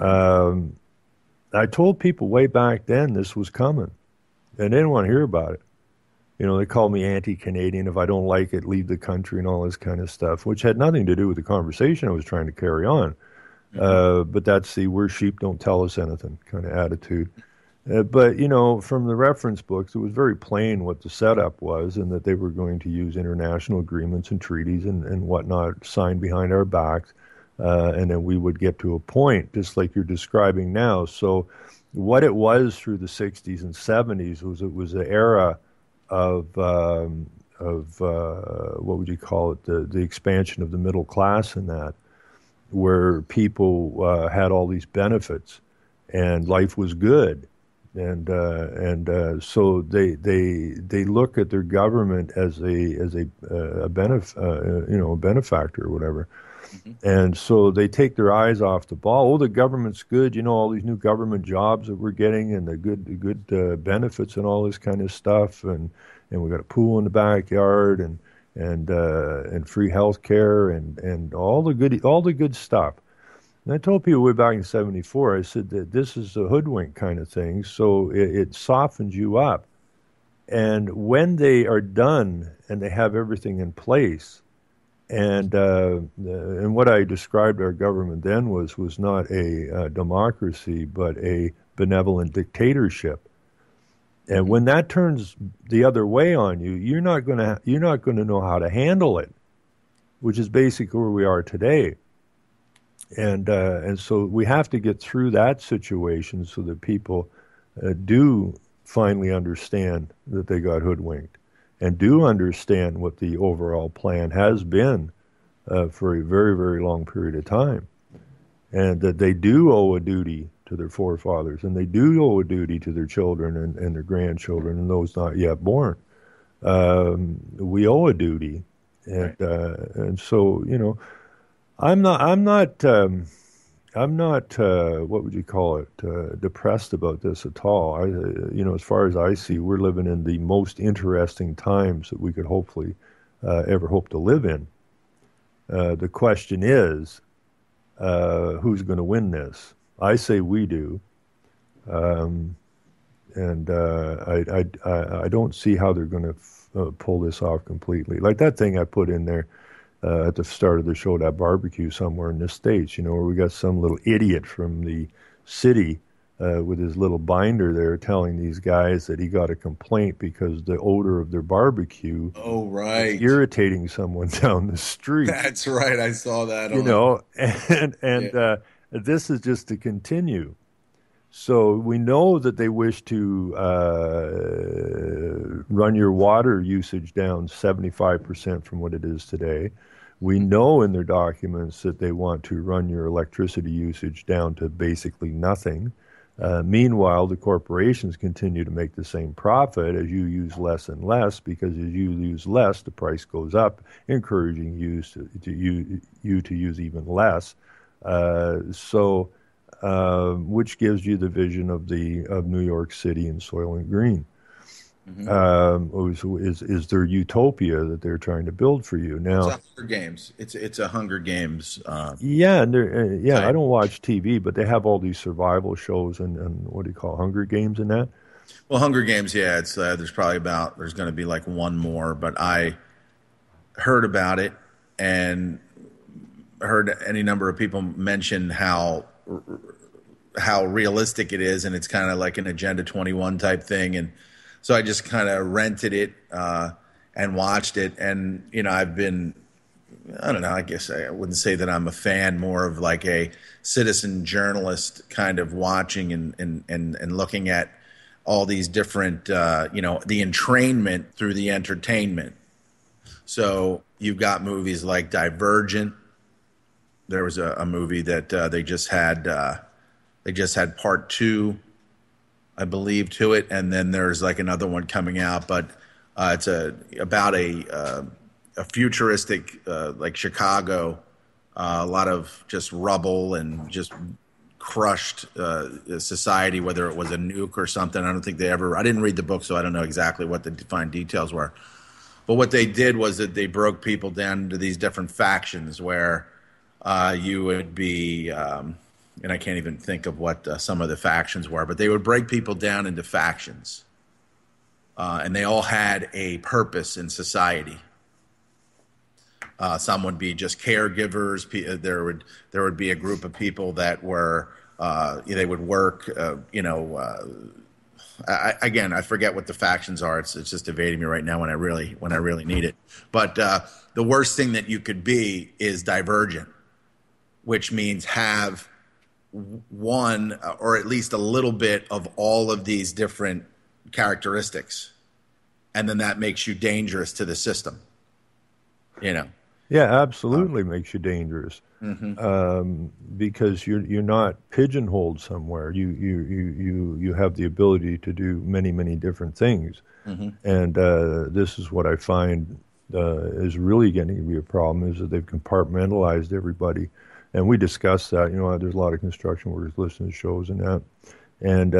I told people way back then this was coming, and they didn't want to hear about it. They called me anti-Canadian. If I don't like it, leave the country and all this kind of stuff, which had nothing to do with the conversation I was trying to carry on. But that's the "we're sheep, don't tell us anything" kind of attitude. But, from the reference books, it was very plain what the setup was, and that they were going to use international agreements and treaties and whatnot signed behind our backs. And then we would get to a point, just like you're describing now. So what it was through the 60s and 70s was an era of what would you call it, the expansion of the middle class in that, where people had all these benefits and life was good. And so they look at their government as a benefactor or whatever. And so they take their eyes off the ball. Oh, the government's good. All these new government jobs that we're getting and the good benefits and all this kind of stuff. And we got a pool in the backyard and free health care and all the good stuff. And I told people way back in '74, I said that this is a hoodwink kind of thing. So it softens you up. And when they are done and they have everything in place, and what I described our government then was not a democracy, but a benevolent dictatorship. And when that turns the other way on you, you're not going to know how to handle it, which is basically where we are today. And so we have to get through that situation so that people do finally understand that they got hoodwinked, and do understand what the overall plan has been for a very, very long period of time, and that they do owe a duty to their forefathers, and they do owe a duty to their children and their grandchildren and those not yet born. We owe a duty, and so I'm not what would you call it, depressed about this at all. As far as I see, we're living in the most interesting times that we could hopefully ever hope to live in. The question is, who's going to win this? I say we do, and I don't see how they're going to pull this off completely. Like that thing I put in there at the start of the show, that barbecue somewhere in the States, where we got some little idiot from the city with his little binder there telling these guys that he got a complaint because the odor of their barbecue was irritating someone down the street. That's right. I saw that. This is just to continue. So we know that they wish to run your water usage down 75% from what it is today. We know in their documents that they want to run your electricity usage down to basically nothing. Meanwhile, the corporations continue to make the same profit as you use less and less, because as you use less, the price goes up, encouraging you to use even less. Which gives you the vision of New York City and Soylent Green. Is their utopia that they're trying to build for you now? It's a Hunger Games. It's a Hunger Games. Yeah, and I don't watch TV, but they have all these survival shows and what do you call Hunger Games and that. Well, Hunger Games, yeah. It's there's going to be like one more, but I heard about it and heard any number of people mention how realistic it is, and it's kind of like an Agenda 21 type thing, and so I just kind of rented it and watched it, and I've been, I don't know, I guess I wouldn't say that I'm a fan, more of like a citizen journalist kind of watching and looking at all these different the entrainment through the entertainment. So you've got movies like Divergent. There was a movie that they just had part 2, I believe, to it, and then there's like another one coming out, but it's about a futuristic like Chicago, a lot of just rubble and just crushed society, whether it was a nuke or something. I don't think I didn't read the book, so I don't know exactly what the fine details were. But what they did was that they broke people down into these different factions where you would be, and I can't even think of what some of the factions were, but they would break people down into factions. And they all had a purpose in society. Some would be just caregivers. There would be a group of people that were they would work. I forget what the factions are. It's just evading me right now when I really need it. But the worst thing that you could be is divergent, which means have one or at least a little bit of all of these different characteristics, and then that makes you dangerous to the system. Yeah, absolutely makes you dangerous. Because you're not pigeonholed somewhere. You have the ability to do many different things, and this is what I find is really getting to be a problem, is that they've compartmentalized everybody, and we discussed that. There's a lot of construction workers listening to shows and that, and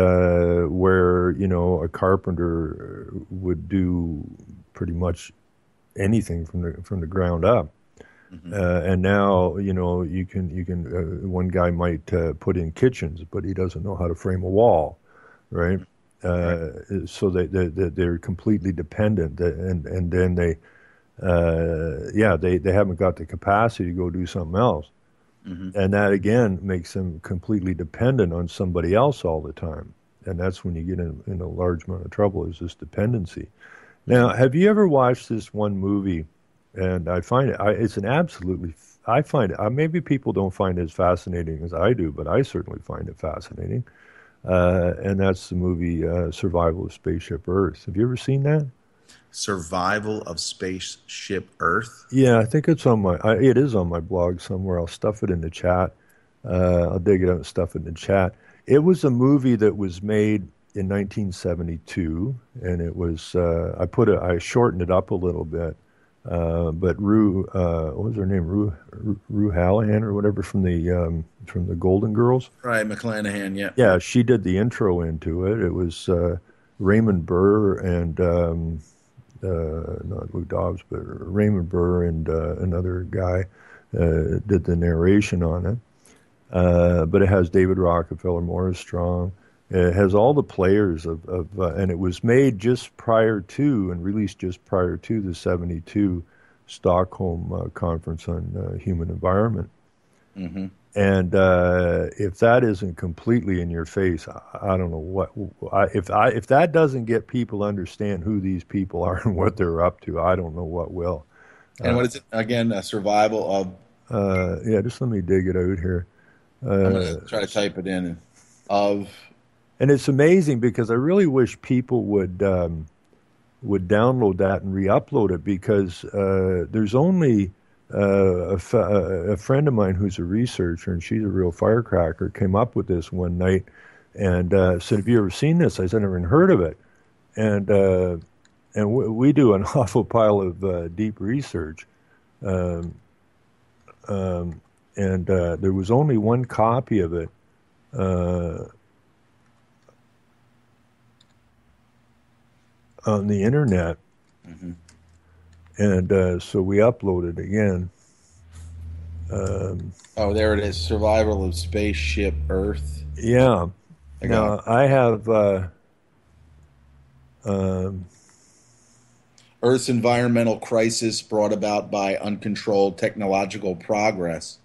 where a carpenter would do pretty much anything from the ground up. And now you can one guy might put in kitchens, but he doesn't know how to frame a wall, right? So they're completely dependent, and then they haven't got the capacity to go do something else, and that again makes them completely dependent on somebody else all the time, and that's when you get in a large amount of trouble, is this dependency. Now, have you ever watched this one movie? And I find I find it, maybe people don't find it as fascinating as I do, but I certainly find it fascinating. And that's the movie Survival of Spaceship Earth. Have you ever seen that? Survival of Spaceship Earth? Yeah, I think it's it is on my blog somewhere. I'll stuff it in the chat. I'll dig it out and stuff it in the chat. It was a movie that was made in 1972, and it was, I shortened it up a little bit. But what was her name? Rue Hallahan or whatever from the Golden Girls. Right, McClanahan. Yeah. Yeah, she did the intro into it. It was Raymond Burr and not Lou Dobbs, but Raymond Burr and another guy did the narration on it. But it has David Rockefeller, Morris Strong. It has all the players and it was made just prior to and released just prior to the 72 Stockholm Conference on Human Environment. And if that isn't completely in your face, I don't know what. If that doesn't get people to understand who these people are and what they're up to, I don't know what will. And what is it again? A survival of? Yeah, just let me dig it out here. I'm going to try to type it in. And it's amazing because I really wish people would download that and re-upload it, because there's only a friend of mine who's a researcher, and she's a real firecracker, came up with this one night and said, "Have you ever seen this?" I said, "I've never even heard of it." And we do an awful pile of deep research. And there was only one copy of it on the internet, and so we uploaded again. There it is, Survival of Spaceship Earth. Yeah. Now, I have Earth's environmental crisis brought about by uncontrolled technological progress.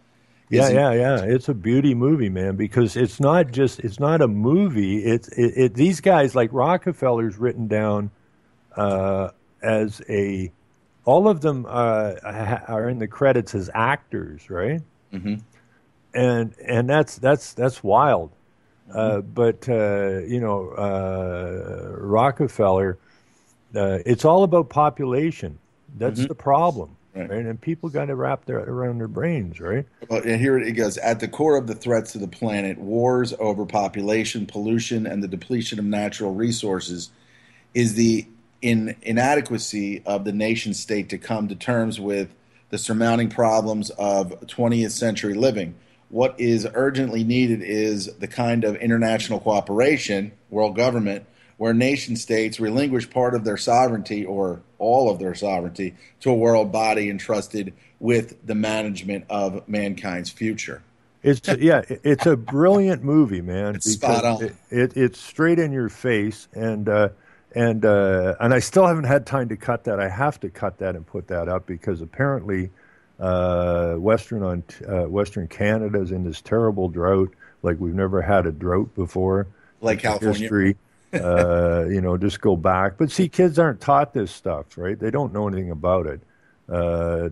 Yeah. It's a beauty movie, man, because it's not a movie. These guys, like Rockefeller's written down as all of them are in the credits as actors, right? And that's wild. But Rockefeller, it's all about population. That's the problem. Right. And people got to wrap that around their brains, right? Well, and here it goes. At the core of the threats to the planet, wars over population, pollution, and the depletion of natural resources is the inadequacy of the nation state to come to terms with the surmounting problems of 20th century living. What is urgently needed is the kind of international cooperation, world government, where nation states relinquish part of their sovereignty or all of their sovereignty to a world body entrusted with the management of mankind's future. It's a brilliant movie, man. It's spot on. It's straight in your face, and I still haven't had time to cut that. I have to cut that and put that up because apparently Western Canada is in this terrible drought, like we've never had a drought before, like California. History, just go back. But see, kids aren't taught this stuff, right? They don't know anything about it.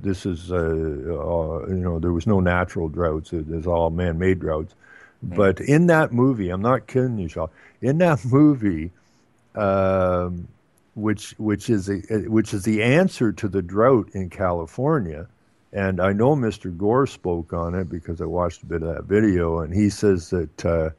This is, there was no natural droughts. There's all man-made droughts. Mm-hmm. But in that movie, I'm not kidding you, Shaw. In that movie, which is the answer to the drought in California, and I know Mr. Gore spoke on it because I watched a bit of that video, and he says that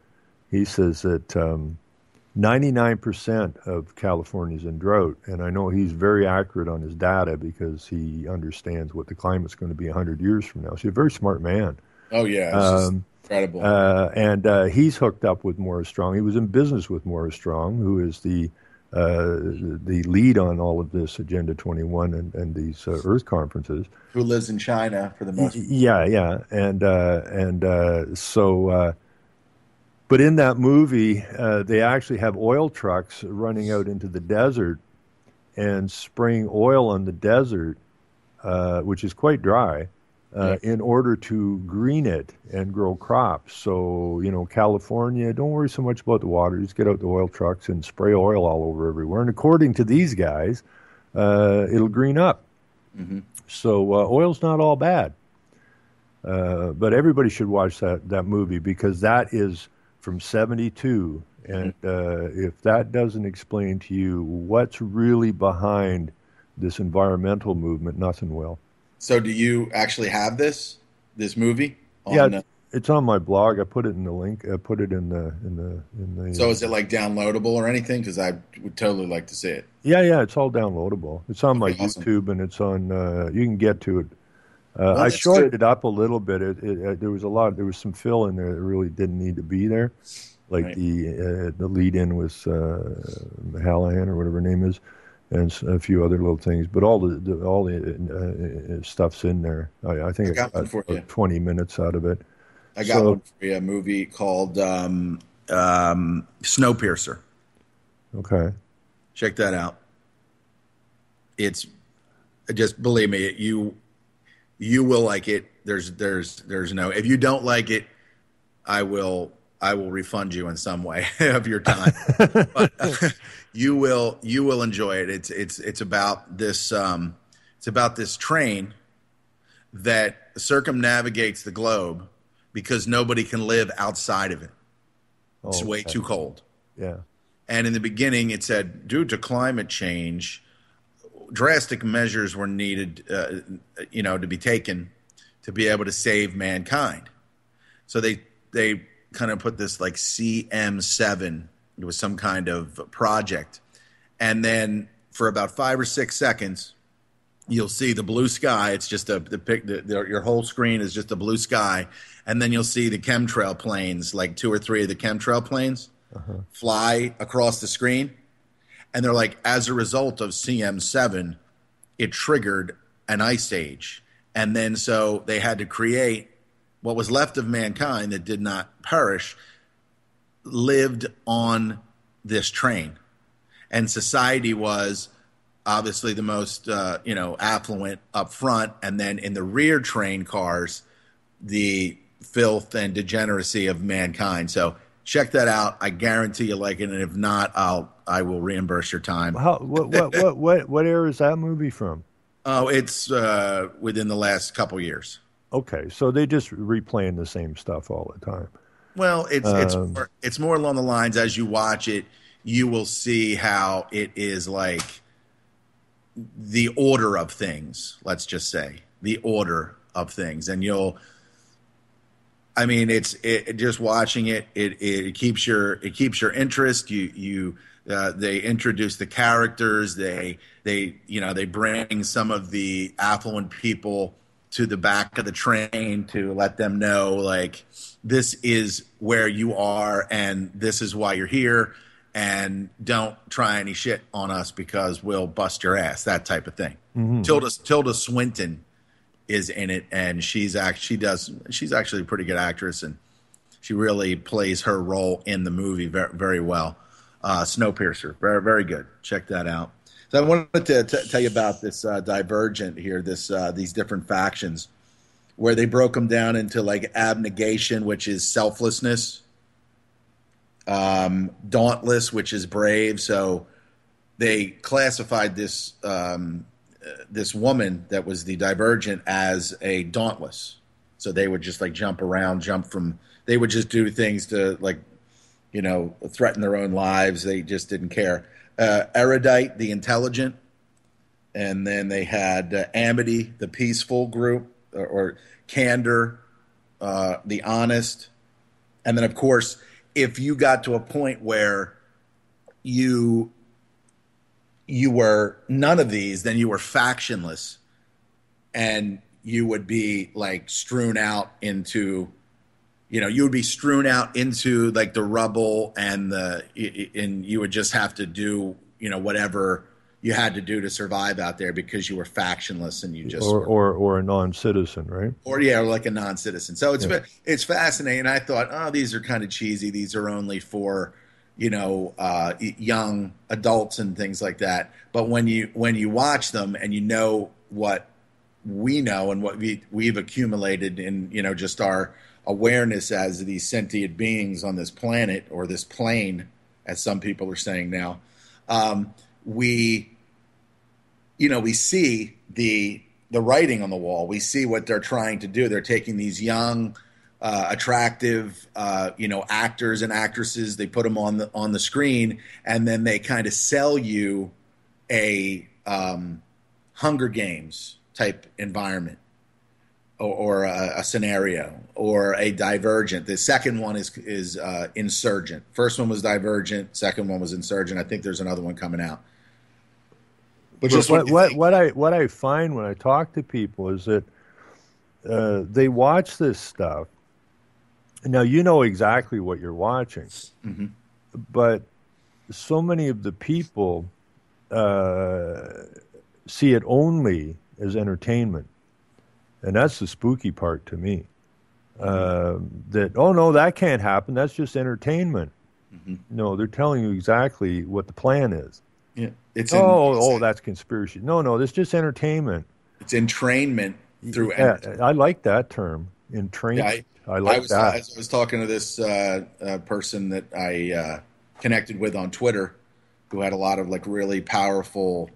99% of California's in drought, and I know he's very accurate on his data because he understands what the climate's going to be 100 years from now. So he's a very smart man. Oh, yeah. It's incredible. And he's hooked up with Morris Strong. He was in business with Morris Strong, who is the lead on all of this Agenda 21 and these Earth conferences. Who lives in China for the most part. Yeah. But in that movie, they actually have oil trucks running out into the desert and spraying oil on the desert, which is quite dry, in order to green it and grow crops. So, California, don't worry so much about the water. Just get out the oil trucks and spray oil all over everywhere. And according to these guys, it'll green up. Mm-hmm. So oil's not all bad. But everybody should watch that movie because that is from 72, and if that doesn't explain to you what's really behind this environmental movement, nothing will. So do you actually have this movie? It's on my blog. I put it in the link. I put it in the. So is it like downloadable or anything? Because I would totally like to see it. Yeah, it's all downloadable. It's on my awesome. YouTube, and it's on. You can get to it. I shorted it up a little bit. There was some fill in there that really didn't need to be there, like right. The lead in was Hallahan or whatever her name is, and a few other little things. But all the stuff's in there. I think I got 20 minutes out of it. I got one for you, a movie called Snowpiercer. Okay, check that out. It's just believe me, you will like it. There's no. If you don't like it, I will refund you in some way of your time. But you will enjoy it. It's about this. It's about this train that circumnavigates the globe because nobody can live outside of it. It's way too cold. Yeah. And in the beginning, it said due to climate change, drastic measures were needed, to be taken to be able to save mankind. So they kind of put this like CM7. It was some kind of project, and then for about 5 or 6 seconds, you'll see the blue sky. It's just your whole screen is just a blue sky, and then you'll see the chemtrail planes, like 2 or 3 of the chemtrail planes, fly across the screen. And they're like, as a result of CM7, it triggered an ice age. And then so they had to create what was left of mankind that did not perish, lived on this train. And society was obviously the most, affluent up front. And then in the rear train cars, the filth and degeneracy of mankind. So check that out. I guarantee you like it. And if not, I will reimburse your time. What era is that movie from? Oh, it's within the last couple years. Okay, so they just replaying the same stuff all the time. Well, it's more along the lines as you watch it, you will see how it is like the order of things. Let's just say the order of things, and just watching it. It keeps your interest. They introduce the characters. They bring some of the affluent people to the back of the train to let them know, like, this is where you are and this is why you're here. and don't try any shit on us because we'll bust your ass, that type of thing. Mm-hmm. Tilda Swinton is in it, and she's actually a pretty good actress, and she really plays her role in the movie very, very well. Snowpiercer, very, very good. Check that out. So I wanted to tell you about this Divergent here, these different factions, where they broke them down into like abnegation, which is selflessness, dauntless, which is brave. So they classified this this woman that was the Divergent as a dauntless. So they would just like jump around, they would just do things to like, you know, threaten their own lives. They just didn't care. Erudite, the intelligent. And then they had Amity, the peaceful group, or Candor, the honest. And then, of course, if you got to a point where you were none of these, then you were factionless, and you would be like strewn out into, you would be strewn out into like the rubble, and you would just have to do, whatever you had to do to survive out there because you were factionless and you just or a non-citizen, right? Or like a non-citizen. So it's fascinating. I thought, oh, these are kind of cheesy. These are only for young adults and things like that. But when you watch them and you know what we know and what we've accumulated in just our awareness as these sentient beings on this planet, or this plane, as some people are saying now, we see the writing on the wall. We see what they're trying to do. They're taking these young, attractive, actors and actresses. They put them on the screen, and then they kind of sell you a Hunger Games type environment, or a scenario, or a Divergent. The second one is Insurgent. First one was Divergent. Second one was Insurgent. I think there's another one coming out. But just what I find when I talk to people is that they watch this stuff. Now you know exactly what you're watching, mm-hmm. but so many of the people see it only as entertainment, and that's the spooky part to me. That no, that can't happen. That's just entertainment. Mm-hmm. No, they're telling you exactly what the plan is. Yeah, that's conspiracy. No, that's just entertainment. It's entrainment through. I like that term, entrainment. Yeah, I was talking to this person that I connected with on Twitter, who had a lot of like really powerful.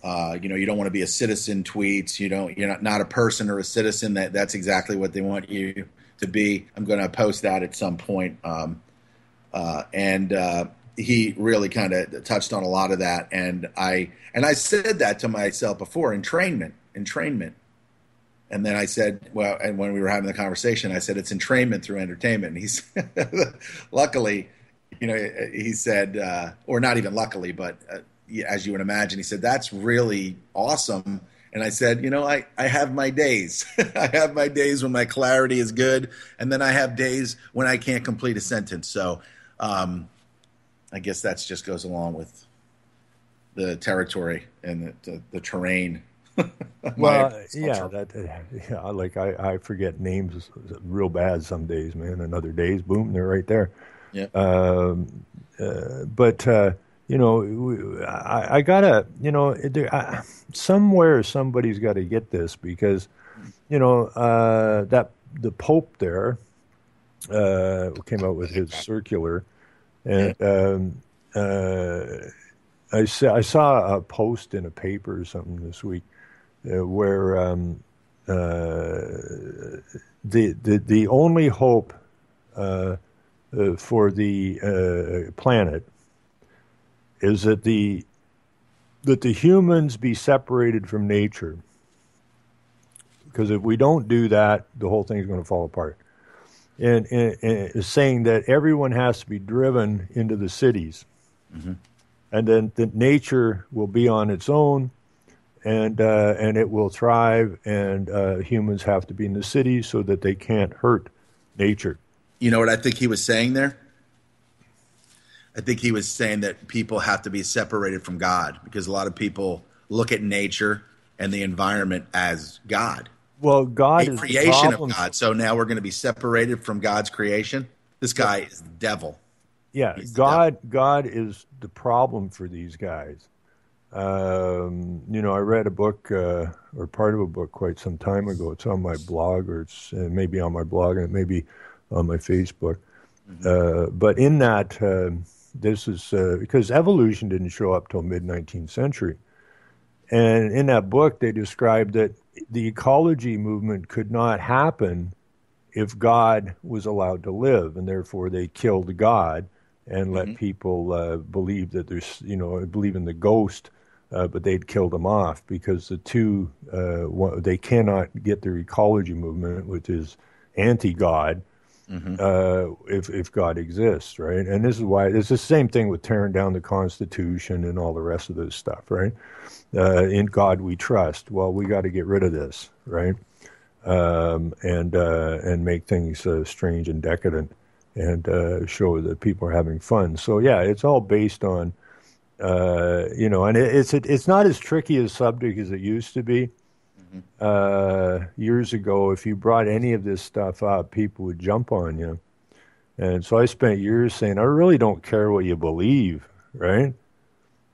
You don't want to be a citizen tweets. You're not a person or a citizen. That's exactly what they want you to be. I'm going to post that at some point. And he really kind of touched on a lot of that. And I said that to myself before, entrainment. And then I said, well, and when we were having the conversation, I said, it's entrainment through entertainment. And he's luckily, he said, or not even luckily, but as you would imagine, he said, that's really awesome. And I said, I have my days. I have my days when my clarity is good. And then I have days when I can't complete a sentence. So I guess that just goes along with the territory and the terrain. Well, like I forget names real bad some days, man, and other days, boom, they're right there. Yeah. But I gotta, somewhere somebody's got to get this, because, that the Pope there came out with his circular, and I saw a post in a paper or something this week where the only hope for the planet is that the humans be separated from nature, because if we don't do that, the whole thing's going to fall apart. And saying that everyone has to be driven into the cities, mm-hmm. and then the nature will be on its own, and it will thrive, and humans have to be in the cities so that they can't hurt nature. You know what I think he was saying there? I think he was saying that people have to be separated from God because a lot of people look at nature and the environment as God. Well, God A is the creation of problem. God. So now we're going to be separated from God's creation. This guy is the devil. Yeah, He's the devil. God is the problem for these guys. I read a book or part of a book quite some time ago. It's on my blog, or it's maybe on my blog, and it may be on my Facebook. But in that, this is because evolution didn't show up till mid 19th century, and in that book they described that the ecology movement could not happen if God was allowed to live, and therefore they killed God and let people believe that believe in the ghost, but they'd killed him off because the two, they cannot get their ecology movement, which is anti-God, if God exists, right? And this is why it's the same thing with tearing down the Constitution and all the rest of this stuff, right? In God we trust. Well, we got to get rid of this, right? And make things strange and decadent, and show that people are having fun. So yeah, it's all based on, and it's not as tricky a subject as it used to be. Years ago, if you brought any of this stuff up, people would jump on you. And so I spent years saying, I really don't care what you believe, right?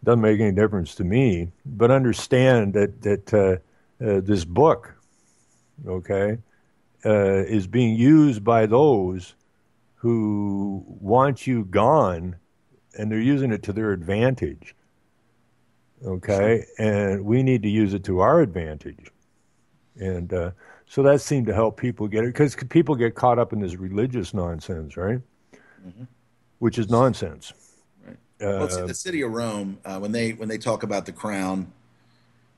Doesn't make any difference to me. But understand that this book, okay, is being used by those who want you gone, and they're using it to their advantage, okay? And we need to use it to our advantage. And so that seemed to help people get it, because people get caught up in this religious nonsense, right? Which is nonsense. Right. Well, it's in the city of Rome, when they talk about the crown,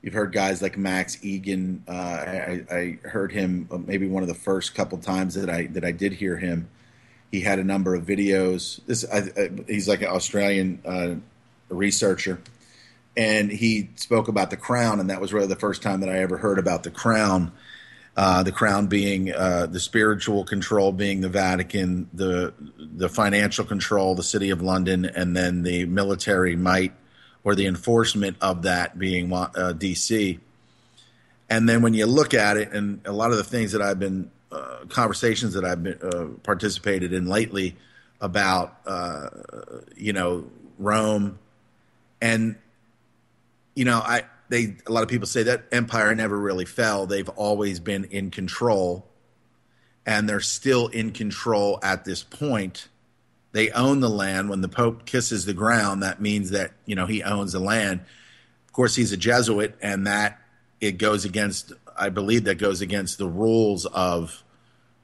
you've heard guys like Max Egan. I heard him maybe one of the first couple times that I did hear him. He had a number of videos. He's like an Australian researcher, and he spoke about the crown, and that was really the first time that I ever heard about the crown. The crown being the spiritual control, being the Vatican, the financial control, the City of London, and then the military might or the enforcement of that being D.C. And then when you look at it, and a lot of the things that I've been conversations that I've been participated in lately about Rome, and a lot of people say that empire never really fell. They've always been in control, and they're still in control at this point. They own the land. When the Pope kisses the ground, that means that he owns the land. Of course, he's a Jesuit, and I believe that goes against the rules of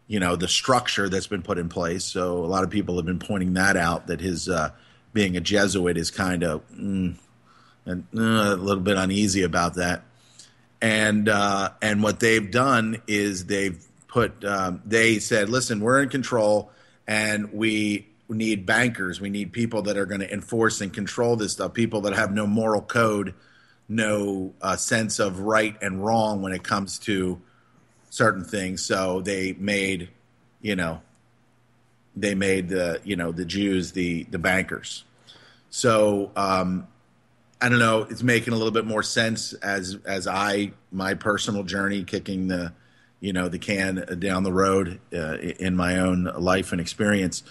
the structure that's been put in place. So a lot of people have been pointing that out, that his being a Jesuit is kind of a little bit uneasy about that. And what they've done is they said, listen, we're in control, and we need bankers. We need people that are going to enforce and control this stuff, people that have no moral code, no sense of right and wrong when it comes to certain things. So they made the Jews the bankers. So I don't know, it's making a little bit more sense as my personal journey, kicking the can down the road in my own life and experience.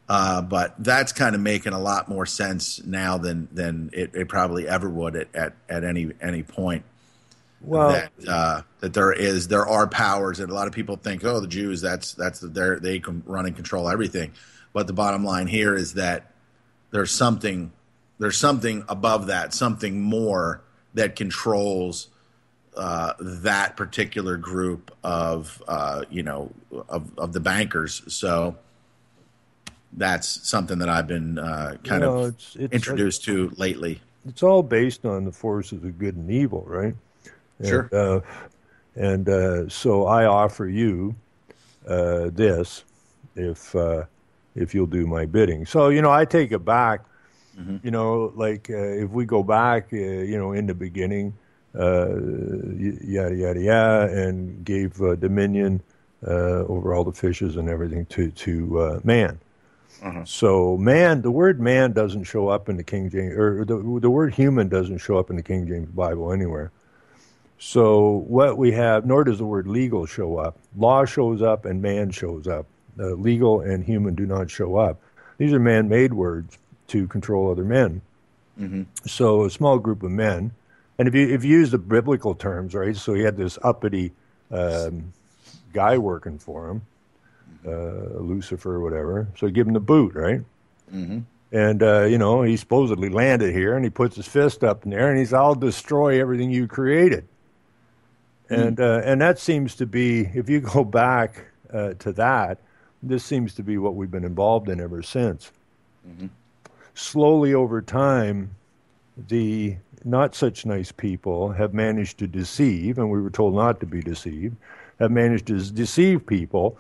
But that's kind of making a lot more sense now than it probably ever would at any point. Well, that there are powers, and a lot of people think, oh, the Jews, they can run and control everything. But the bottom line here is that there's something above that, something more that controls that particular group of the bankers. So that's something that I've been it's introduced to lately. It's all based on the forces of good and evil, right? Sure. So I offer you this if you'll do my bidding. So I take it back. If we go back, in the beginning, yada yada yada, and gave dominion over all the fishes and everything to man. So man, the word man doesn't show up in the King James, or the word human doesn't show up in the King James Bible anywhere. So what we have, nor does the word legal show up. Law shows up and man shows up. Legal and human do not show up. These are man-made words to control other men. So a small group of men, and if you use the biblical terms, right? So he had this uppity guy working for him, Lucifer or whatever. So give him the boot, right? And he supposedly landed here, and he puts his fist up in there, and he's, "I'll destroy everything you created." And that seems to be, if you go back to that, this seems to be what we've been involved in ever since. Slowly over time, the not such nice people have managed to deceive, and we were told not to be deceived, have managed to deceive people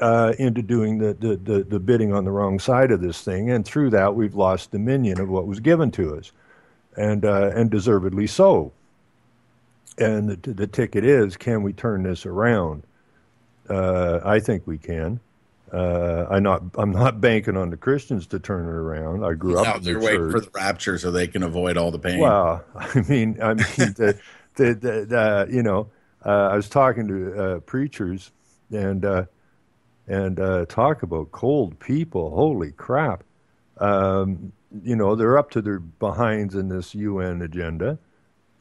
into doing the bidding on the wrong side of this thing, and through that we've lost dominion of what was given to us, and deservedly so. And the ticket is, can we turn this around? I think we can. I'm not banking on the Christians to turn it around. I grew up in the church. They're waiting for the rapture so they can avoid all the pain. Well, I mean, I was talking to preachers and talk about cold people. Holy crap! They're up to their behinds in this UN agenda.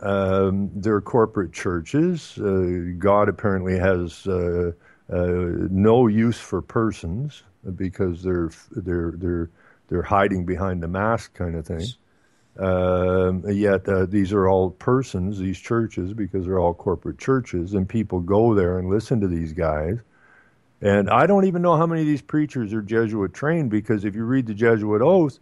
They're corporate churches. God apparently has no use for persons because they're hiding behind the mask kind of thing. Yet these are all persons, these churches, because they're all corporate churches, and people go there and listen to these guys. And I don't even know how many of these preachers are Jesuit trained, because if you read the Jesuit oath,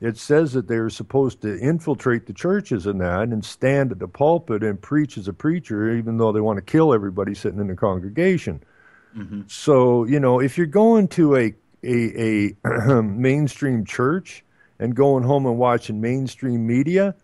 it says that they're supposed to infiltrate the churches and that, and stand at the pulpit and preach as a preacher, even though they want to kill everybody sitting in the congregation. So, if you're going to a mainstream church and going home and watching mainstream media,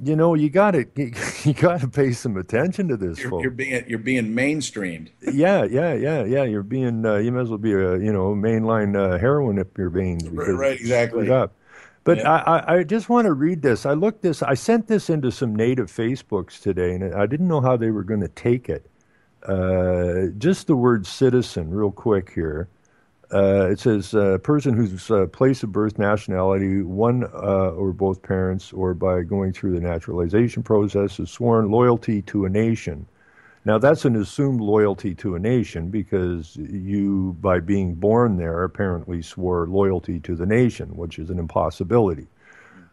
you got to pay some attention to this, folks. You're being mainstreamed. Yeah. You're being you might as well be a mainline heroin up your veins. Right, exactly. But yeah. I just want to read this. I sent this into some native Facebooks today, and I didn't know how they were going to take it. Just the word citizen, real quick here. It says a person whose place of birth, nationality, one or both parents, or by going through the naturalization process, has sworn loyalty to a nation. Now, that's an assumed loyalty to a nation because you, by being born there, apparently swore loyalty to the nation, which is an impossibility.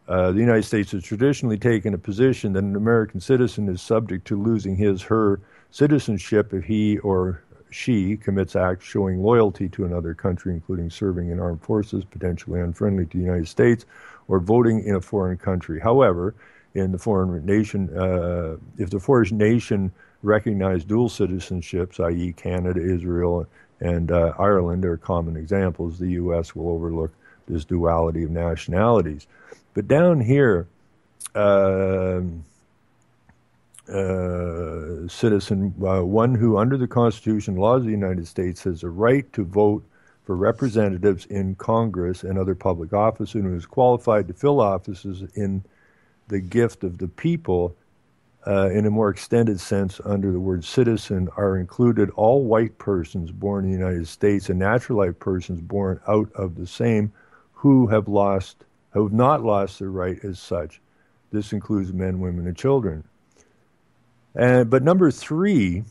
The United States has traditionally taken a position that an American citizen is subject to losing her citizenship if he or she commits acts showing loyalty to another country, including serving in armed forces, potentially unfriendly to the United States, or voting in a foreign country. However, in the foreign nation, if the foreign nation recognized dual citizenships, i.e. Canada, Israel, and Ireland are common examples, the U.S. will overlook this duality of nationalities. But down here, citizen, one who under the Constitution and laws of the United States has a right to vote for representatives in Congress and other public office, and who is qualified to fill offices in the gift of the people. In a more extended sense, under the word citizen are included all white persons born in the United States and naturalized persons born out of the same who have not lost their right as such. This includes men, women, and children. But number 3,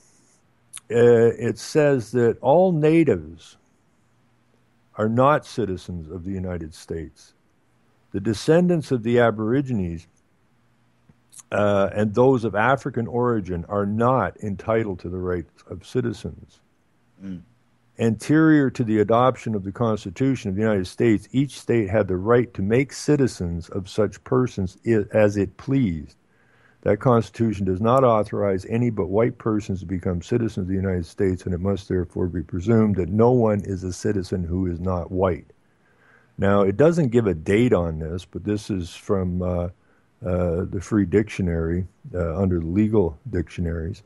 it says that all natives are not citizens of the United States. The descendants of the Aborigines and those of African origin are not entitled to the rights of citizens. Anterior to the adoption of the Constitution of the United States, each state had the right to make citizens of such persons as it pleased. That Constitution does not authorize any but white persons to become citizens of the United States, and it must therefore be presumed that no one is a citizen who is not white. Now, it doesn't give a date on this, but this is from the Free Dictionary, under the legal dictionaries.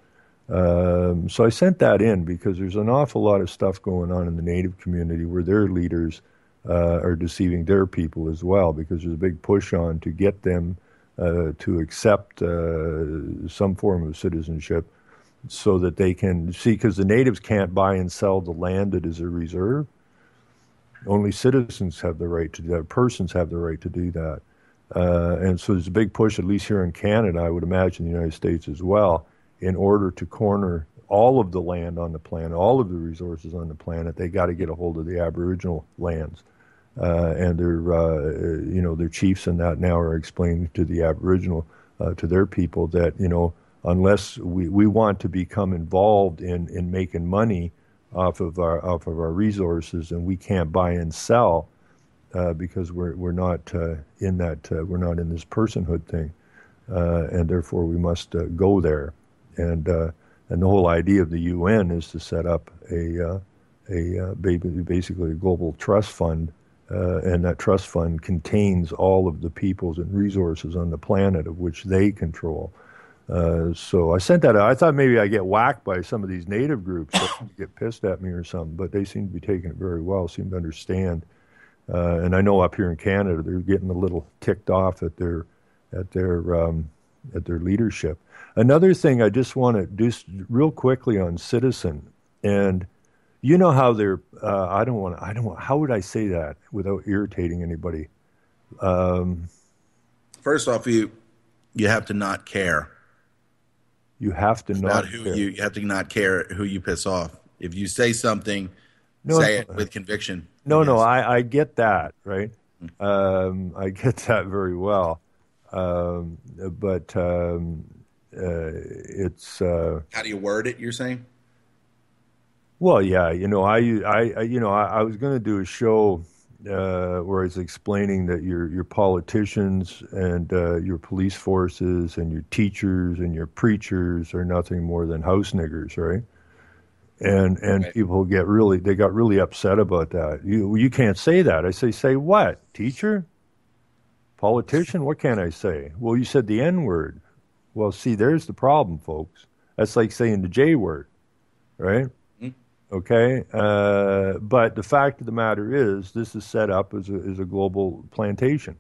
So I sent that in because there's an awful lot of stuff going on in the Native community where their leaders are deceiving their people as well, because there's a big push on to get them to accept some form of citizenship so that they can see, because the natives can't buy and sell the land that is a reserve. Only citizens have the right to do that. Persons have the right to do that. And so there's a big push, at least here in Canada, I would imagine the United States as well, in order to corner all of the land on the planet, all of the resources on the planet. They got to get a hold of the Aboriginal lands. And their chiefs and that now are explaining to the Aboriginal, to their people that, unless we want to become involved in making money off of our resources, and we can't buy and sell because we're not in this personhood thing, and therefore we must go there. And the whole idea of the UN is to set up basically a global trust fund, and that trust fund contains all of the peoples and resources on the planet of which they control. So I sent that out. I thought maybe I'd get whacked by some of these native groups that get pissed at me or something, but they seem to be taking it very well, seem to understand. And I know up here in Canada, they're getting a little ticked off at their leadership. Another thing I just want to do real quickly on Citizen, and you know how they're, how would I say that without irritating anybody? First off, you have to not care. You have to not care. You have to not care who you piss off. If you say something, say it with conviction. I get that, right? I get that very well. But it's... How do you word it, you're saying? Well, yeah, I was going to do a show where I was explaining that your politicians and your police forces and your teachers and your preachers are nothing more than house niggers, right? And right. People got really upset about that. You can't say that. I say what? Teacher? Politician? What can I say? Well, you said the N word. Well, see, there's the problem, folks. That's like saying the J word, right? Okay, but the fact of the matter is, this is set up as a global plantation,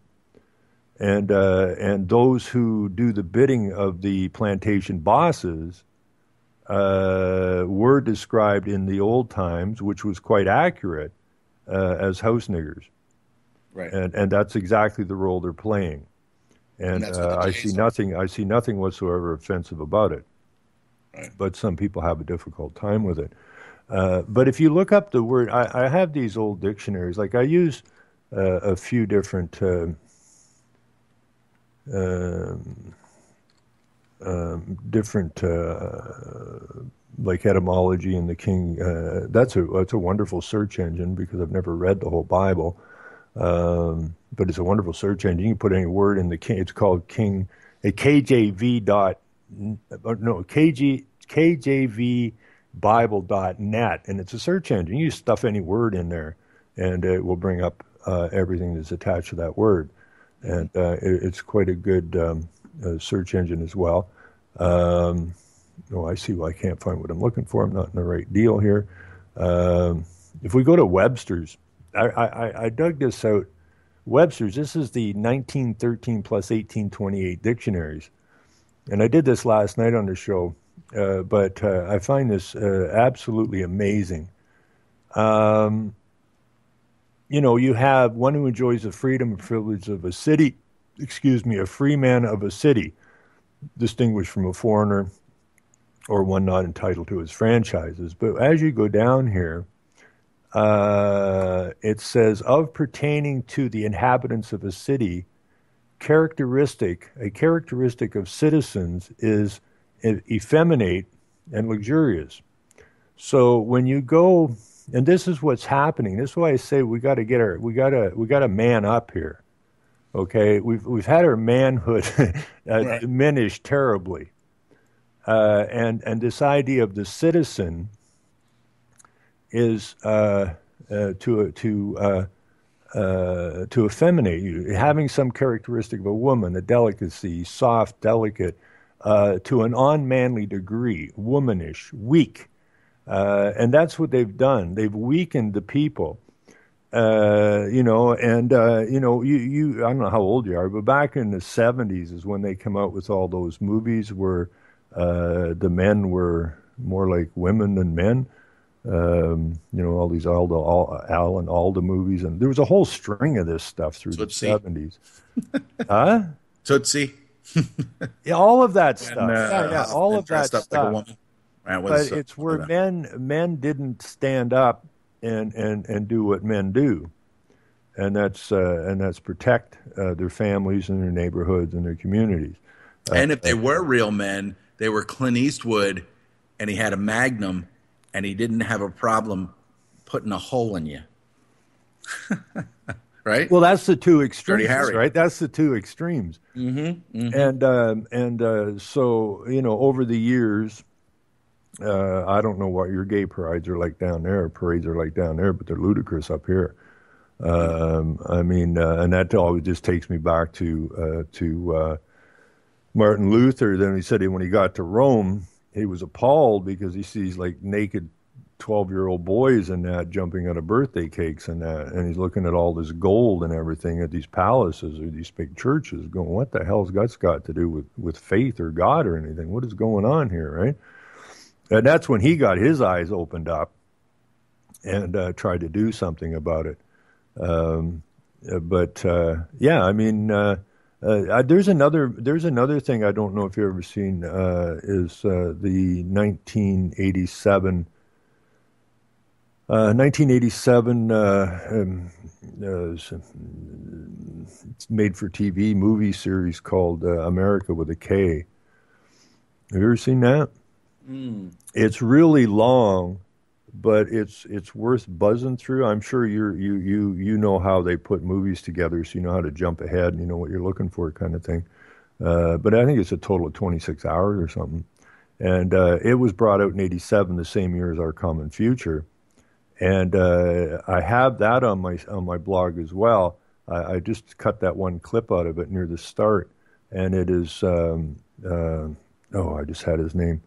and those who do the bidding of the plantation bosses were described in the old times, which was quite accurate, as house niggers, right? And that's exactly the role they're playing, and I see nothing whatsoever offensive about it, right. But some people have a difficult time with it. But if you look up the word, I have these old dictionaries. Like I use a few different like etymology in the King. That's a wonderful search engine because I've never read the whole Bible, but it's a wonderful search engine. You can put any word in the King. It's called King KJV. Bible.net, and it's a search engine. You stuff any word in there, and it will bring up everything that's attached to that word. And it's quite a good search engine as well. I see. Well, I can't find what I'm looking for. I'm not in the right deal here. If we go to Webster's, I dug this out. Webster's, this is the 1913 plus 1828 dictionaries. And I did this last night on the show. But I find this absolutely amazing. You have one who enjoys the freedom and privilege of a city, a free man of a city, distinguished from a foreigner or one not entitled to his franchises. But as you go down here, it says, of pertaining to the inhabitants of a city, a characteristic of citizens is effeminate and luxurious. So when you go, and this is what's happening. This is why I say we got to man up here. Okay, we've had our manhood diminished terribly, and this idea of the citizen is to effeminate you, having some characteristic of a woman, a delicacy, soft, delicate. to an unmanly degree, womanish, weak. And that's what they've done. They've weakened the people. You know, and you know, you I don't know how old you are, but back in the 70s is when they come out with all those movies where the men were more like women than men. You know, all these Alan Alda movies, and there was a whole string of this stuff through Tootsie. the 70s. Huh? Tootsie. Yeah, all of that stuff. And, Yeah, all of that dressed up stuff. like a woman. That But was, it's where men didn't stand up and do what men do, and that's protect their families and their neighborhoods and their communities. And if they were real men, they were Clint Eastwood, and he had a Magnum, and he didn't have a problem putting a hole in you. Right? Well, that's the two extremes, Dirty Harry. right? That's the two extremes. And so, you know, over the years, I don't know what your gay parades are like down there. Parades are like down there, but they're ludicrous up here. I mean, and that always just takes me back to Martin Luther. Then he said when he got to Rome, he was appalled because he sees like naked 12-year-old boys and that jumping out of birthday cakes and that, and he's looking at all this gold and everything at these palaces or these big churches, going, "What the hell's that's got to do with faith or God or anything? What is going on here?" Right? And that's when he got his eyes opened up and tried to do something about it. Yeah, I mean, there's another thing I don't know if you've ever seen is the 1987 made-for-TV movie series called America with a K. Have you ever seen that? It's really long, but it's worth buzzing through. I'm sure you know how they put movies together, so you know how to jump ahead and you know what you're looking for, kind of thing. But I think it's a total of 26 hours or something. And it was brought out in '87, the same year as Our Common Future. And I have that on my blog as well. I just cut that one clip out of it near the start, and it is I just had his name.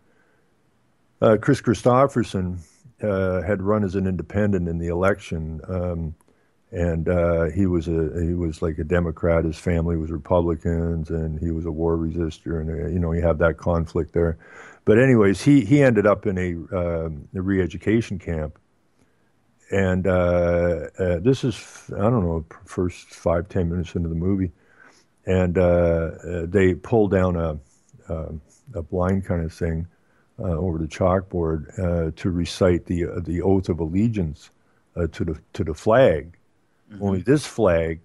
Chris Christopherson had run as an independent in the election, and he was like a Democrat. His family was Republicans, and he was a war resistor, and you know, you have that conflict there. But anyways, he ended up in a re-education camp. And this is, I don't know, first 5-10 minutes into the movie, and they pull down a blind kind of thing over the chalkboard to recite the oath of allegiance to the flag. Mm-hmm. Only this flag,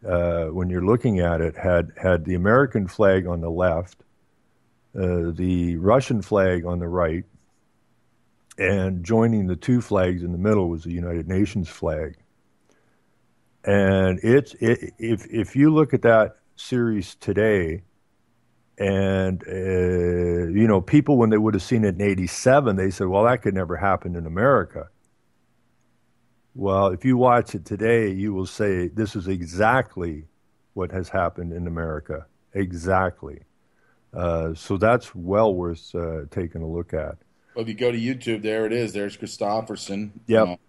when you're looking at it, had the American flag on the left, the Russian flag on the right. And joining the two flags in the middle was the United Nations flag. And if you look at that series today, and you know, people when they would have seen it in '87, they said, "Well, that could never happen in America." Well, if you watch it today, you will say this is exactly what has happened in America. Exactly. So that's well worth taking a look at. Well, if you go to YouTube, there it is. There's Christopherson. Yep.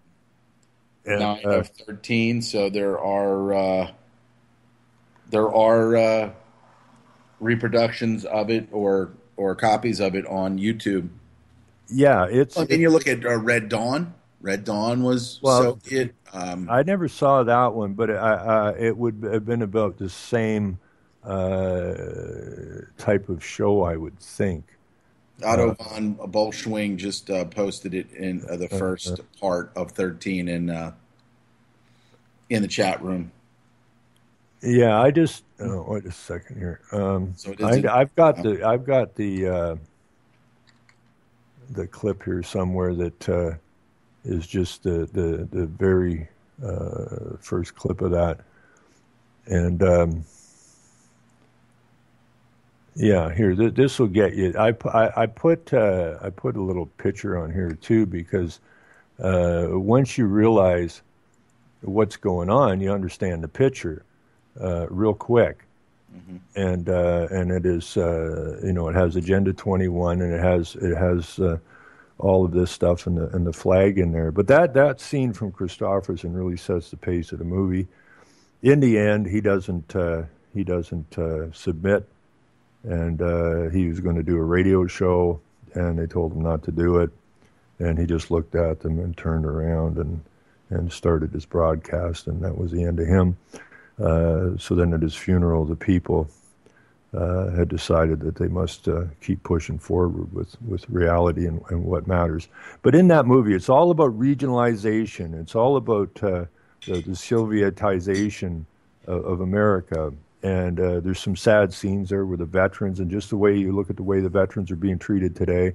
9 of 13. So there are reproductions of it or copies of it on YouTube. Yeah, it's. And then you look at Red Dawn. Red Dawn was I never saw that one, but it would have been about the same type of show, I would think. Otto von Bolschwing just posted it in the first part of 13 in the chat room. Yeah, I just wait a second here. So I've got the clip here somewhere that is just the very first clip of that, and. Yeah, here this will get you. I put a little picture on here too because once you realize what's going on, you understand the picture real quick. and it is it has Agenda 21, and it has all of this stuff and the flag in there. But that scene from Christopherson really sets the pace of the movie. In the end, he doesn't submit, and he was going to do a radio show, and they told him not to do it, and he just looked at them and turned around and started his broadcast, and that was the end of him. So then at his funeral, the people had decided that they must keep pushing forward with reality and what matters. But in that movie, it's all about regionalization. It's all about the Sovietization of America. And there's some sad scenes there with the veterans, and just the way you look at the way the veterans are being treated today,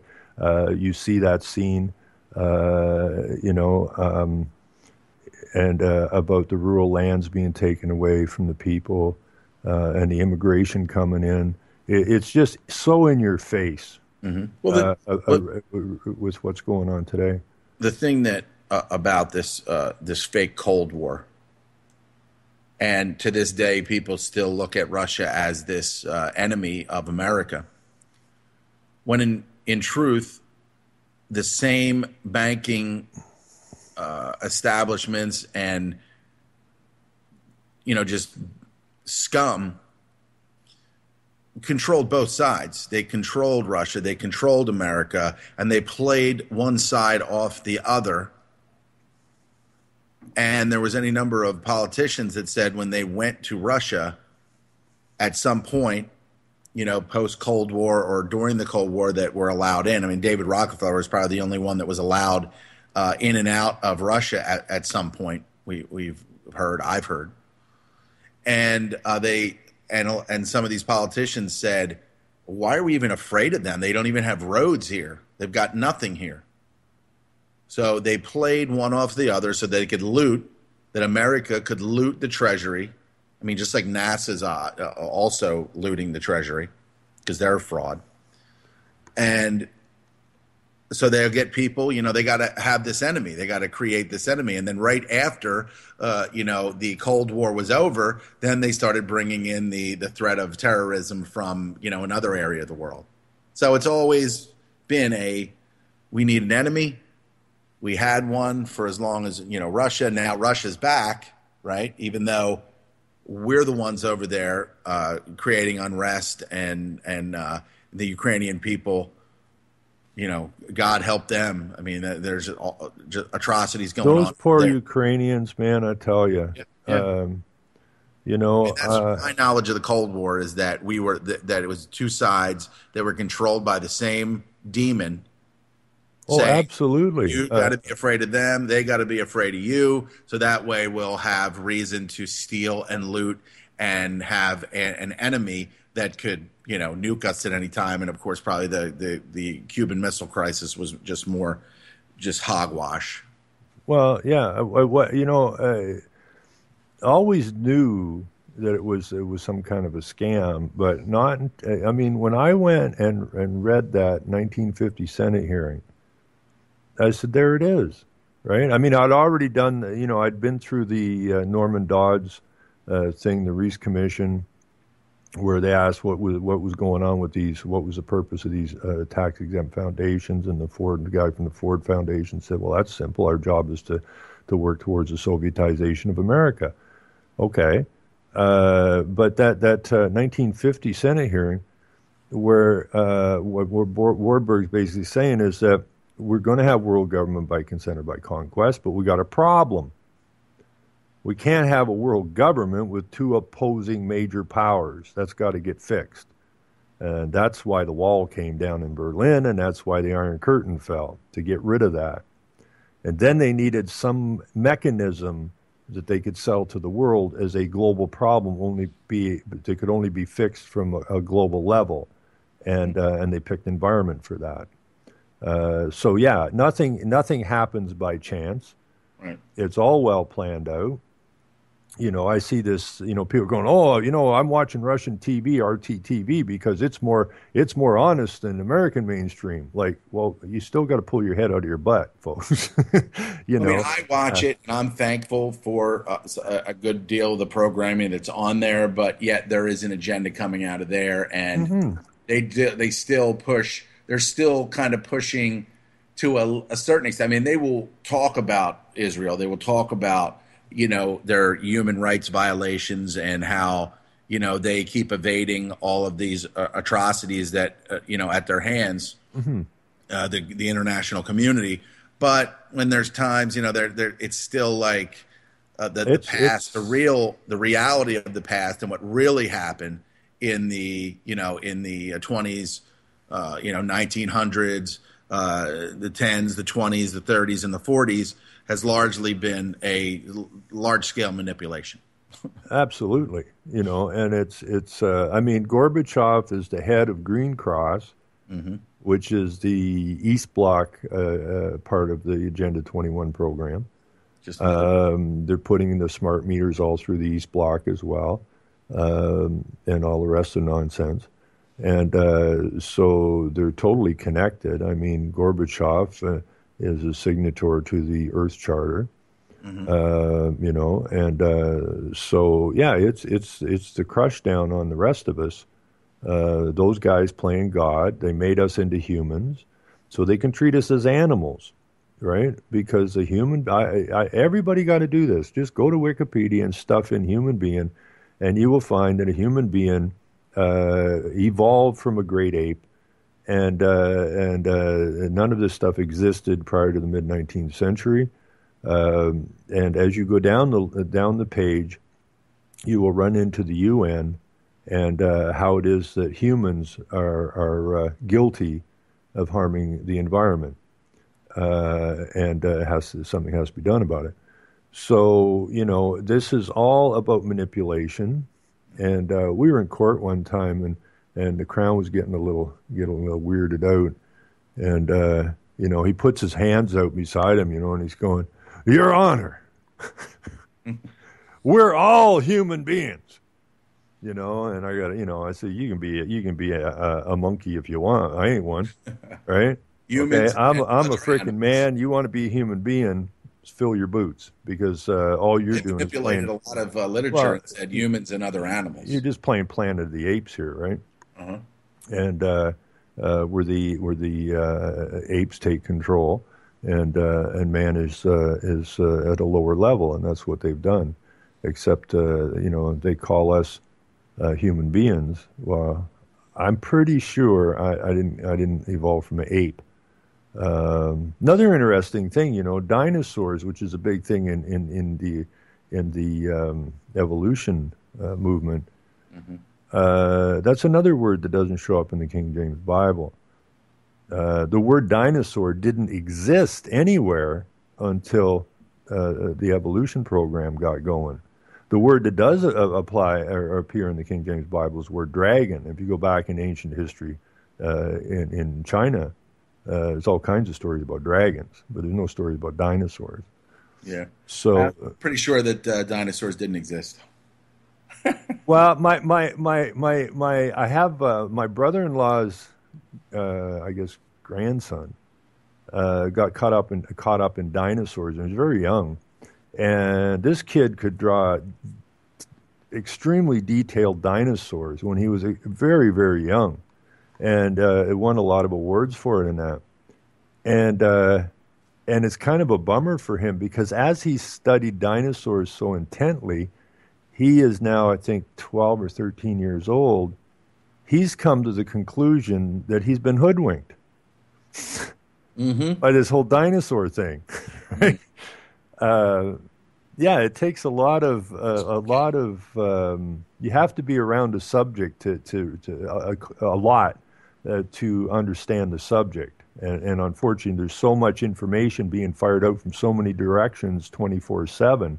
you see that scene, and about the rural lands being taken away from the people, and the immigration coming in. It's just so in your face. Well, with what's going on today. The thing that about this fake Cold War, and to this day, people still look at Russia as this enemy of America, when in truth, the same banking establishments and just scum controlled both sides. They controlled Russia, they controlled America, and they played one side off the other. And there was any number of politicians that said when they went to Russia at some point, post-Cold War or during the Cold War, that were allowed in. I mean, David Rockefeller was probably the only one that was allowed in and out of Russia at some point. I've heard. And and some of these politicians said, why are we even afraid of them? They don't even have roads here. They've got nothing here. So they played one off the other so they could loot, that America could loot the treasury. I mean, just like NASA's also looting the treasury because they're a fraud. And so they'll get people, they got to have this enemy. They got to create this enemy. And then right after, the Cold War was over, then they started bringing in the threat of terrorism from, another area of the world. So it's always been we need an enemy. We had one for as long as, Russia. Now Russia's back, right? Even though we're the ones over there creating unrest and the Ukrainian people, God help them. I mean, there's just atrocities going on. Those poor Ukrainians, man, I tell you. Yeah. That's my knowledge of the Cold War is that that it was two sides that were controlled by the same demon. Oh, absolutely. You got to be afraid of them. They got to be afraid of you. So that way we'll have reason to steal and loot and have an enemy that could, nuke us at any time. And of course, probably the Cuban Missile Crisis was just hogwash. Well, yeah. I always knew that it was some kind of a scam, but not. I mean, when I went and read that 1950 Senate hearing, I said, there it is, right? I mean, I'd already done, I'd been through the Norman Dodds thing, the Reese Commission, where they asked what was going on with these, what was the purpose of these tax-exempt foundations, and the guy from the Ford Foundation said, well, that's simple. Our job is to work towards the Sovietization of America. Okay. But that 1950 Senate hearing, where what Warburg's basically saying is that we're going to have world government by consent or by conquest, but we got a problem. We can't have a world government with two opposing major powers. That's got to get fixed. And that's why the wall came down in Berlin, and that's why the Iron Curtain fell, to get rid of that. And then they needed some mechanism that they could sell to the world as a global problem, they could only be fixed from a global level. And they picked environment for that. So yeah, nothing happens by chance. Right. It's all well planned out. I see this, people going, oh, I'm watching Russian TV, RTTV, because it's more honest than American mainstream. Like, well, you still got to pull your head out of your butt, folks. I watch it, and I'm thankful for a good deal of the programming that's on there, but yet there is an agenda coming out of there, and they still push. They're still kind of pushing to a certain extent. I mean, they will talk about Israel. They will talk about their human rights violations and how, they keep evading all of these atrocities that, at their hands, the international community. But when there's times, it's still like the past, the reality of the past and what really happened in the 20s, 1900s, the 10s, the 20s, the 30s, and the 40s has largely been a large-scale manipulation. Absolutely, and it's Gorbachev is the head of Green Cross, which is the East Bloc part of the Agenda 21 program. They're putting the smart meters all through the East Bloc as well, and all the rest of nonsense. And so they're totally connected. I mean, Gorbachev is a signatory to the Earth Charter, so yeah, it's the crush down on the rest of us. Those guys playing God, they made us into humans, so they can treat us as animals, right? Because a human, everybody got to do this. Just go to Wikipedia and stuff in human being, and you will find that a human being evolved from a great ape. And none of this stuff existed prior to the mid-19th century. And as you go down the page, you will run into the UN and how it is that humans are guilty of harming the environment, and something has to be done about it. So this is all about manipulation. And we were in court one time, and the Crown was getting a little weirded out, and he puts his hands out beside him, and he's going, "Your Honor, we're all human beings," and I got, I said, you can be a monkey if you want. I ain't one, right? Humans. Okay? I'm a freaking man. You want to be a human being? Fill your boots, because all you're doing is playing. A lot of literature that said humans and other animals. You're just playing Planet of the Apes here, right? And where the apes take control, and man is at a lower level, and that's what they've done. Except they call us human beings. Well, I'm pretty sure I didn't evolve from an ape. Another interesting thing, dinosaurs, which is a big thing in the evolution movement. That's another word that doesn't show up in the King James Bible. The word dinosaur didn't exist anywhere until the evolution program got going. The word that does apply or appear in the King James Bible is the word dragon. If you go back in ancient history, in China, there's all kinds of stories about dragons, but there's no stories about dinosaurs. Yeah. So I'm pretty sure that dinosaurs didn't exist. Well, I have my brother-in-law's, I guess, grandson got caught up in dinosaurs, and he was very young. And this kid could draw extremely detailed dinosaurs when he was very, very young, and it won a lot of awards for it and that. And it's kind of a bummer for him, because as he studied dinosaurs so intently, he is now, I think, 12 or 13 years old. He's come to the conclusion that he's been hoodwinked by this whole dinosaur thing. Right? Yeah, it takes a lot of you have to be around a subject to understand the subject. And unfortunately, there's so much information being fired out from so many directions 24/7.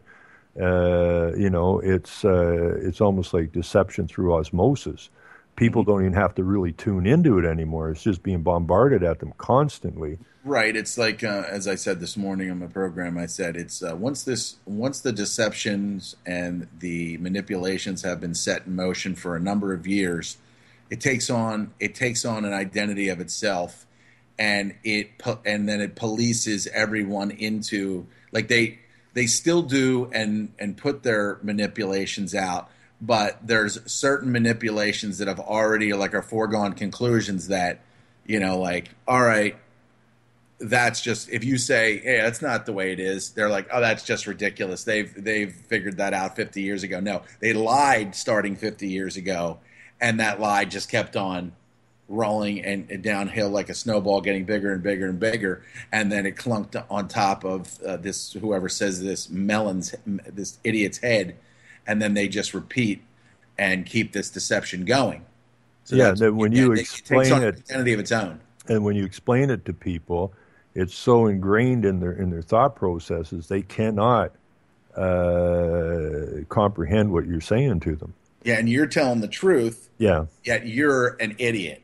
It's almost like deception through osmosis. people don't even have to really tune into it anymore. It's just being bombarded at them constantly. Right. It's like, as I said this morning on my program, I said it's once the deceptions and the manipulations have been set in motion for a number of years, it takes on an identity of itself, and then it polices everyone into, like, they still do and put their manipulations out, but there's certain manipulations that have already, like, are foregone conclusions that, like, all right, that's just, if you say, hey, that's not the way it is, they're like, oh, that's just ridiculous. They've figured that out 50 years ago. No, they lied starting 50 years ago, and that lie just kept on rolling and downhill like a snowball, getting bigger and bigger and bigger, and then it clunked on top of this, whoever says this idiot's head, and then they just repeat and keep this deception going. So yeah, then when you explain it takes on an identity of its own, and when you explain it to people, it's so ingrained in their thought processes, they cannot comprehend what you're saying to them. Yeah, and you're telling the truth. Yeah. Yet you're an idiot.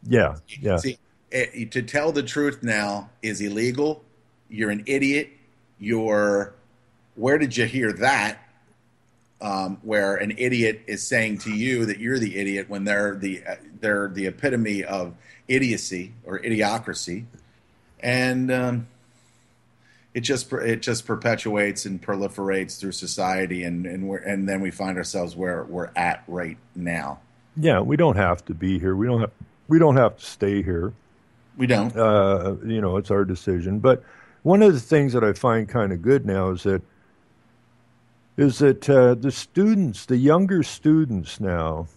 Yeah, yeah. See, to tell the truth now is illegal. You're an idiot. Where did you hear that? Where an idiot is saying to you that you're the idiot when they're the epitome of idiocy or idiocracy, and it just perpetuates and proliferates through society, and then we find ourselves where we're at right now. Yeah, we don't have to be here. We don't have to stay here. We don't. It's our decision. But one of the things that I find kind of good now is that the younger students now,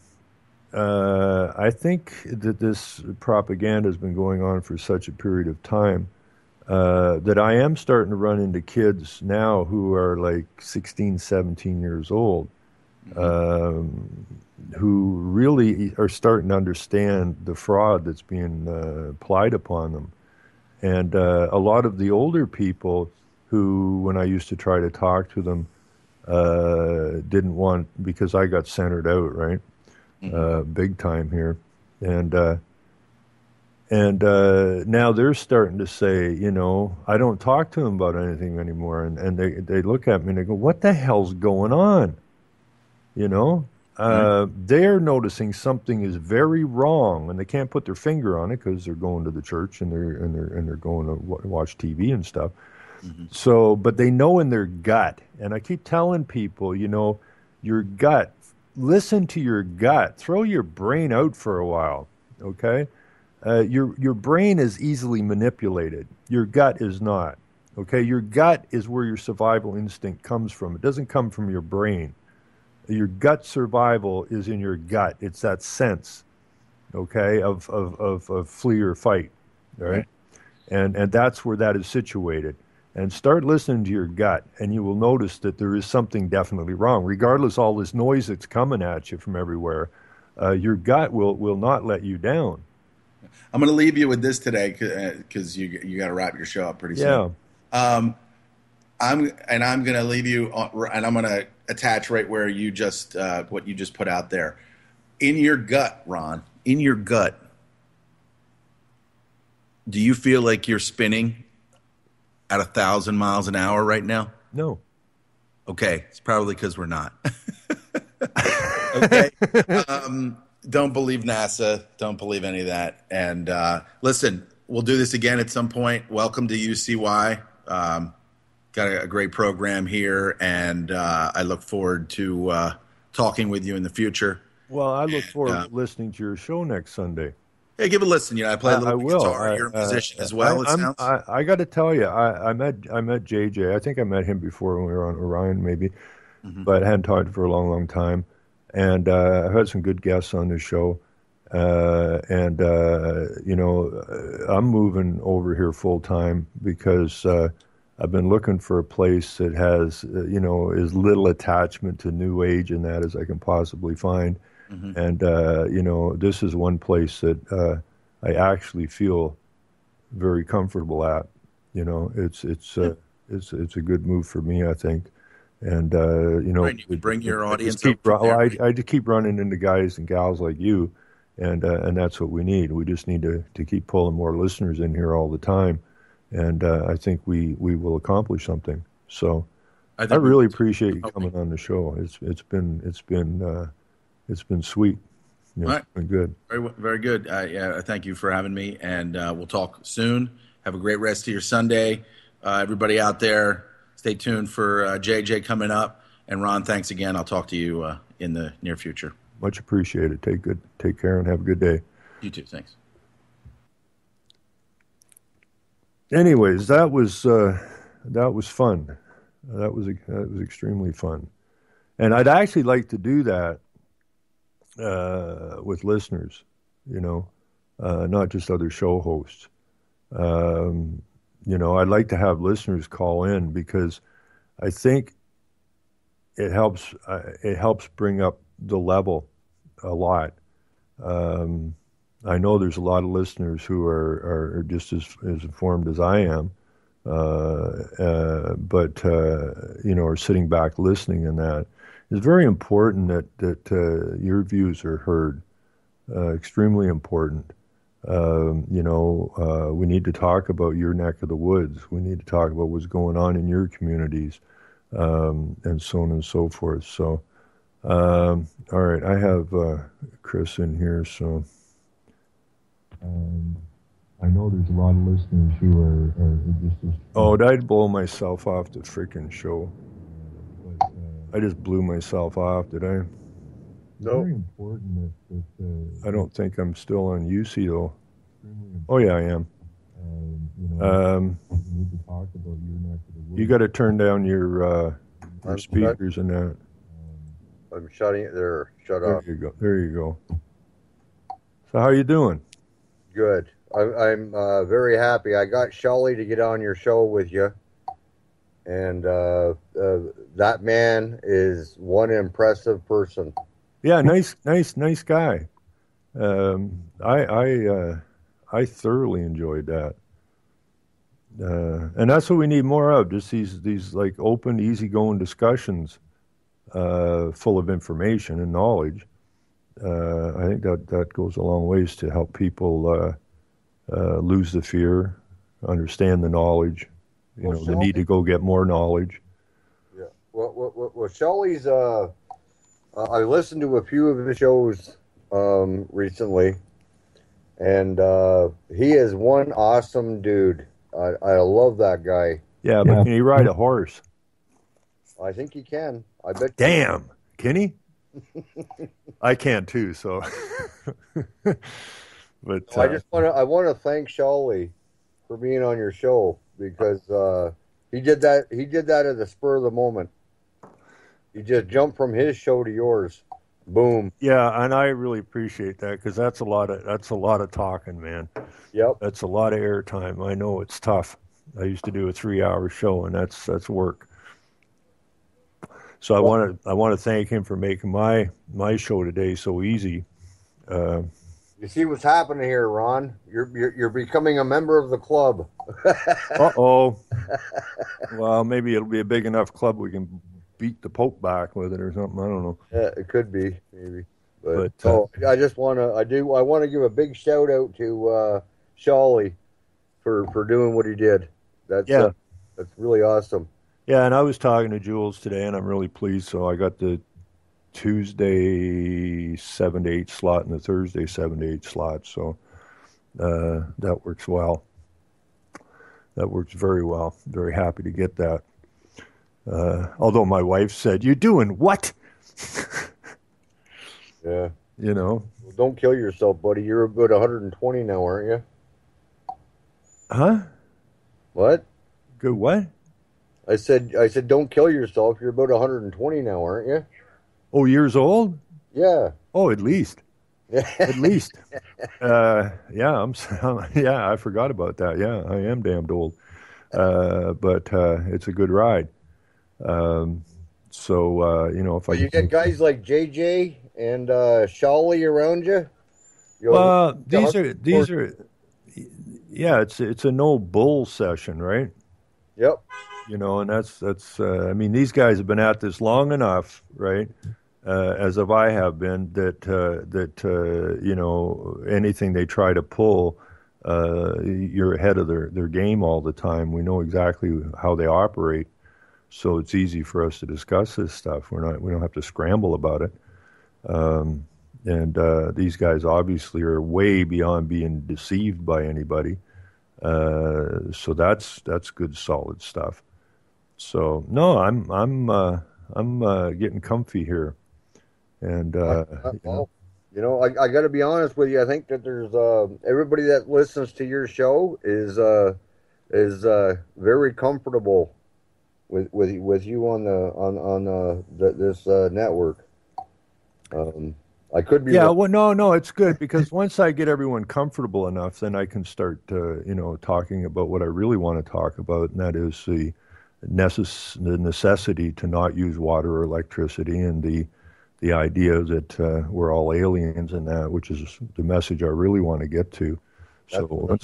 I think that this propaganda has been going on for such a period of time that I am starting to run into kids now who are like 16, 17 years old, who really are starting to understand the fraud that's being applied upon them. And a lot of the older people who, when I used to try to talk to them, didn't want, because I got centered out, right? Big time here. And now they're starting to say, I don't talk to them about anything anymore. And they look at me and they go, what the hell's going on? They're noticing something is very wrong, and they can't put their finger on it because they're going to the church and they're going to watch TV and stuff. So, but they know in their gut, and I keep telling people, your gut, listen to your gut, throw your brain out for a while, okay? Your brain is easily manipulated. Your gut is not, okay? Your gut is where your survival instinct comes from. It doesn't come from your brain. Your gut survival is in your gut. It's that sense, okay, of flee or fight, all right? And that's where that is situated. And start listening to your gut, and you will notice that there is something definitely wrong. Regardless of all this noise that's coming at you from everywhere, your gut will not let you down. I'm going to leave you with this today because you got to wrap your show up pretty soon. Yeah. I'm going to leave you, and I'm going to attach right where you just what you just put out there. In your gut, Ron, in your gut, do you feel like you're spinning at 1,000 miles an hour right now? No. Okay, it's probably because we're not. Okay. Don't believe NASA. Don't believe any of that. And listen, we'll do this again at some point. Welcome to UCY. Got a great program here, and I look forward to talking with you in the future. Well, I look forward to listening to your show next Sunday. Hey, give a listen. I play a little guitar. You're a musician as well. I got to tell you, I met JJ. I think I met him before when we were on Orion, maybe, but I hadn't talked for a long, long time. And I've had some good guests on this show. I'm moving over here full time because I've been looking for a place that has, as little attachment to New Age and that as I can possibly find. And, this is one place that I actually feel very comfortable at. It's a good move for me, I think. And, right, you bring your audience. I keep running into guys and gals like you and that's what we need. We just need to keep pulling more listeners in here all the time, and I think we will accomplish something. So I really appreciate you coming on the show. It's been sweet. All right. It's been good. Very, very good. Thank you for having me, and we'll talk soon. Have a great rest of your Sunday. Everybody out there, stay tuned for JJ coming up. And Ron, thanks again. I'll talk to you in the near future. Much appreciated. Take care and have a good day. You too. Thanks. Anyways, that was fun. That was extremely fun, and I'd actually like to do that with listeners. Not just other show hosts. I'd like to have listeners call in because I think it helps bring up the level a lot. I know there's a lot of listeners who are just as informed as I am, but are sitting back listening, and that it's very important that your views are heard. Extremely important. We need to talk about your neck of the woods. We need to talk about what's going on in your communities, and so on and so forth. So, all right, I have Chris in here, so I know there's a lot of listeners who are just as... Oh, did I blow myself off the freaking show? I just blew myself off, did I? No. Very important that I don't think I'm still on UC though. Oh yeah, I am. You got to turn down your speakers and that. I'm shutting it there. Shut off. There you go. There you go. So how you doing? Good. I'm very happy. I got Shelley to get on your show with you. And that man is one impressive person. Yeah, nice guy. I thoroughly enjoyed that, and that's what we need more of. Just these like open, easygoing discussions, full of information and knowledge. I think that goes a long ways to help people lose the fear, understand the knowledge. The need to go get more knowledge. Yeah. Well, Shelley's. I listened to a few of his shows recently, and he is one awesome dude. I love that guy. Yeah, but can he ride a horse? I think he can. I bet. Damn, can he? I can too. So, but I want to thank Shelley for being on your show because he did that. He did that at the spur of the moment. You just jumped from his show to yours. Boom. Yeah, and I really appreciate that because that's a lot of talking, man. Yep. That's a lot of airtime. I know it's tough. I used to do a 3-hour show, and that's work. So I want to thank him for making my show today so easy. You see what's happening here, Ron? You're becoming a member of the club. Uh-oh. Well, maybe it'll be a big enough club we can beat the Pope back with it or something. I don't know. Yeah, it could be, maybe. But I just want to give a big shout out to Shawley for doing what he did. That's really awesome. Yeah, and I was talking to Jules today, and I'm really pleased. So I got the Tuesday 7 to 8 slot and the Thursday 7 to 8 slot. So that works well. That works very well. Very happy to get that. Although my wife said, "You're doing what?" Yeah. Well, don't kill yourself, buddy. You're about 120 now, aren't you? Huh? What? Good what? I said, don't kill yourself. You're about 120 now, aren't you? Oh, years old? Yeah. Oh, at least. At least. Yeah, I forgot about that. Yeah, I am damned old. But it's a good ride. If I get guys like JJ and Shawley around you. These are. Yeah, it's a no bull session, right? Yep. And that's. I mean, these guys have been at this long enough, right? as if I have been, that anything they try to pull, you're ahead of their game all the time. We know exactly how they operate, so it's easy for us to discuss this stuff. We don't have to scramble about it. And these guys obviously are way beyond being deceived by anybody. So that's good, solid stuff. So no, I'm getting comfy here, and I got to be honest with you. I think that there's everybody that listens to your show is very comfortable with you on this network. I could be wrong. Well, no, it's good because once I get everyone comfortable enough, then I can start talking about what I really want to talk about, and that is the necessity to not use water or electricity, and the idea that we're all aliens, and that, which is the message I really want to get to. That's what?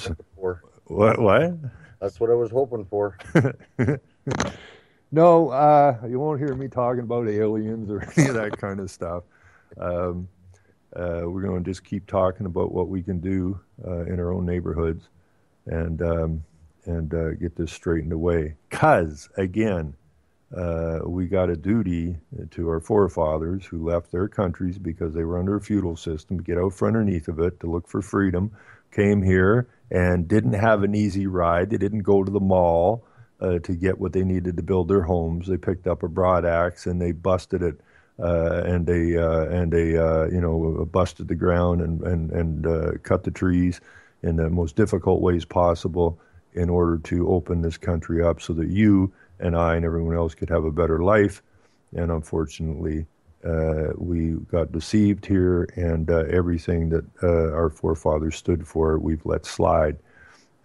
That's what I was hoping for. No, you won't hear me talking about aliens or any of that kind of stuff. We're going to just keep talking about what we can do in our own neighborhoods, and get this straightened away. 'Cause again, we got a duty to our forefathers who left their countries because they were under a feudal system to get out from underneath of it, to look for freedom, came here and didn't have an easy ride. They didn't go to the mall to get what they needed to build their homes. They picked up a broadaxe and they busted it, and they busted the ground and cut the trees in the most difficult ways possible in order to open this country up so that you and I and everyone else could have a better life. And unfortunately, we got deceived here, and everything that our forefathers stood for, we've let slide.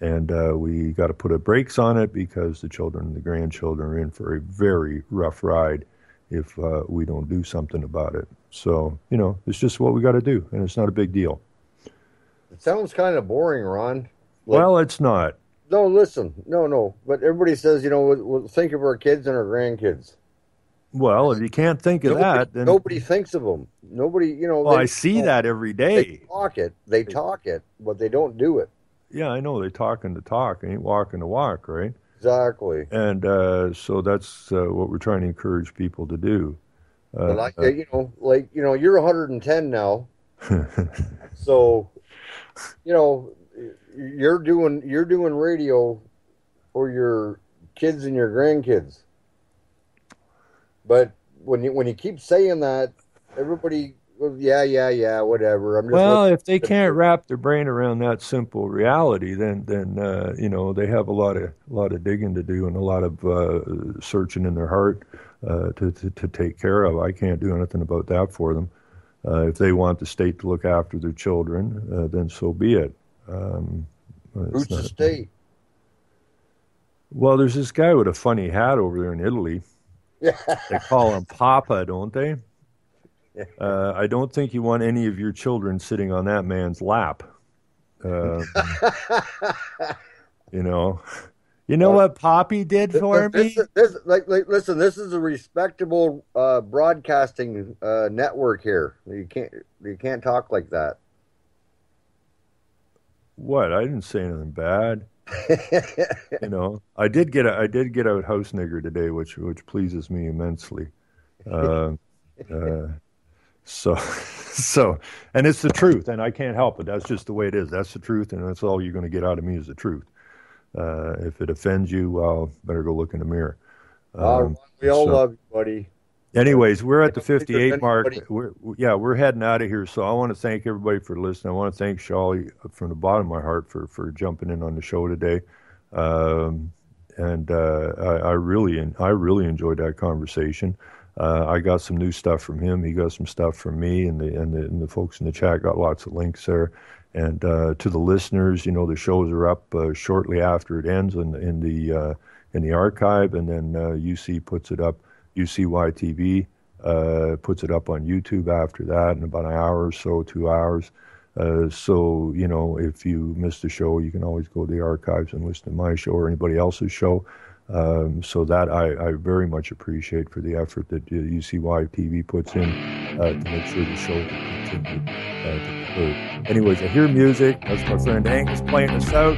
And we got to put a brakes on it because the children and the grandchildren are in for a very rough ride if we don't do something about it. So, it's just what we got to do, and it's not a big deal. It sounds kind of boring, Ron. Well, it's not. No, listen. No. But everybody says, we'll think of our kids and our grandkids. Well, if you can't think of that, then nobody thinks of them. Nobody, Well, I see that every day. They talk it, but they don't do it. Yeah, I know. They're talking the talk, ain't walking the walk, right? Exactly. And so that's what we're trying to encourage people to do. But you're 110 now, so you're doing radio for your kids and your grandkids. But when you keep saying that, everybody goes, yeah, whatever. Well, if they can't wrap their brain around that simple reality, then they have a lot of digging to do and a lot of searching in their heart to take care of. I can't do anything about that for them. If they want the state to look after their children, then so be it. Who's the state? Well, there's this guy with a funny hat over there in Italy. They call him Papa, don't they? I don't think you want any of your children sitting on that man's lap. You know what Poppy did for me? Listen, this is a respectable broadcasting network here. You can't talk like that. What? I didn't say anything bad. I did get out House Nigger today, which pleases me immensely. So, and it's the truth, and I can't help it. That's just the way it is. That's the truth, and that's all you're going to get out of me is the truth. If it offends you, well, better go look in the mirror. We all love you, buddy. Anyways, we're at the 58 mark. We're heading out of here. So I want to thank everybody for listening. I want to thank Shawley from the bottom of my heart for jumping in on the show today. I really enjoyed that conversation. I got some new stuff from him. He got some stuff from me, and the folks in the chat got lots of links there. And to the listeners, the shows are up shortly after it ends in the archive, and then UC puts it up. UCYTV puts it up on YouTube after that in about an hour or so, 2 hours. So if you missed the show, you can always go to the archives and listen to my show or anybody else's show. So that I very much appreciate for the effort that UCY TV puts in to make sure the show will continue to be heard. Anyways, I hear music. That's my friend Angus playing us out.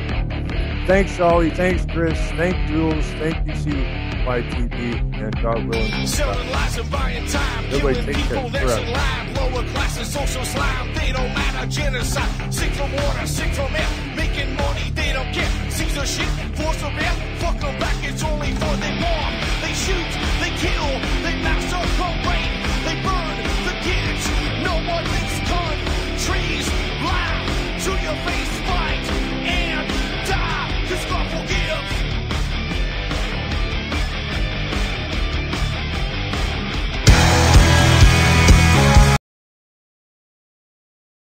Thanks, Ollie. Thanks, Chris. Thank Jules. Thank UCY TV. And God willing. Selling lies and buying time. Everybody Killing take people care. next in line. Lower classes, social slime. They don't matter. Genocide. Sick from water, sick from air. Making money, they don't care. Caesar shit, force of air. Fuck them back.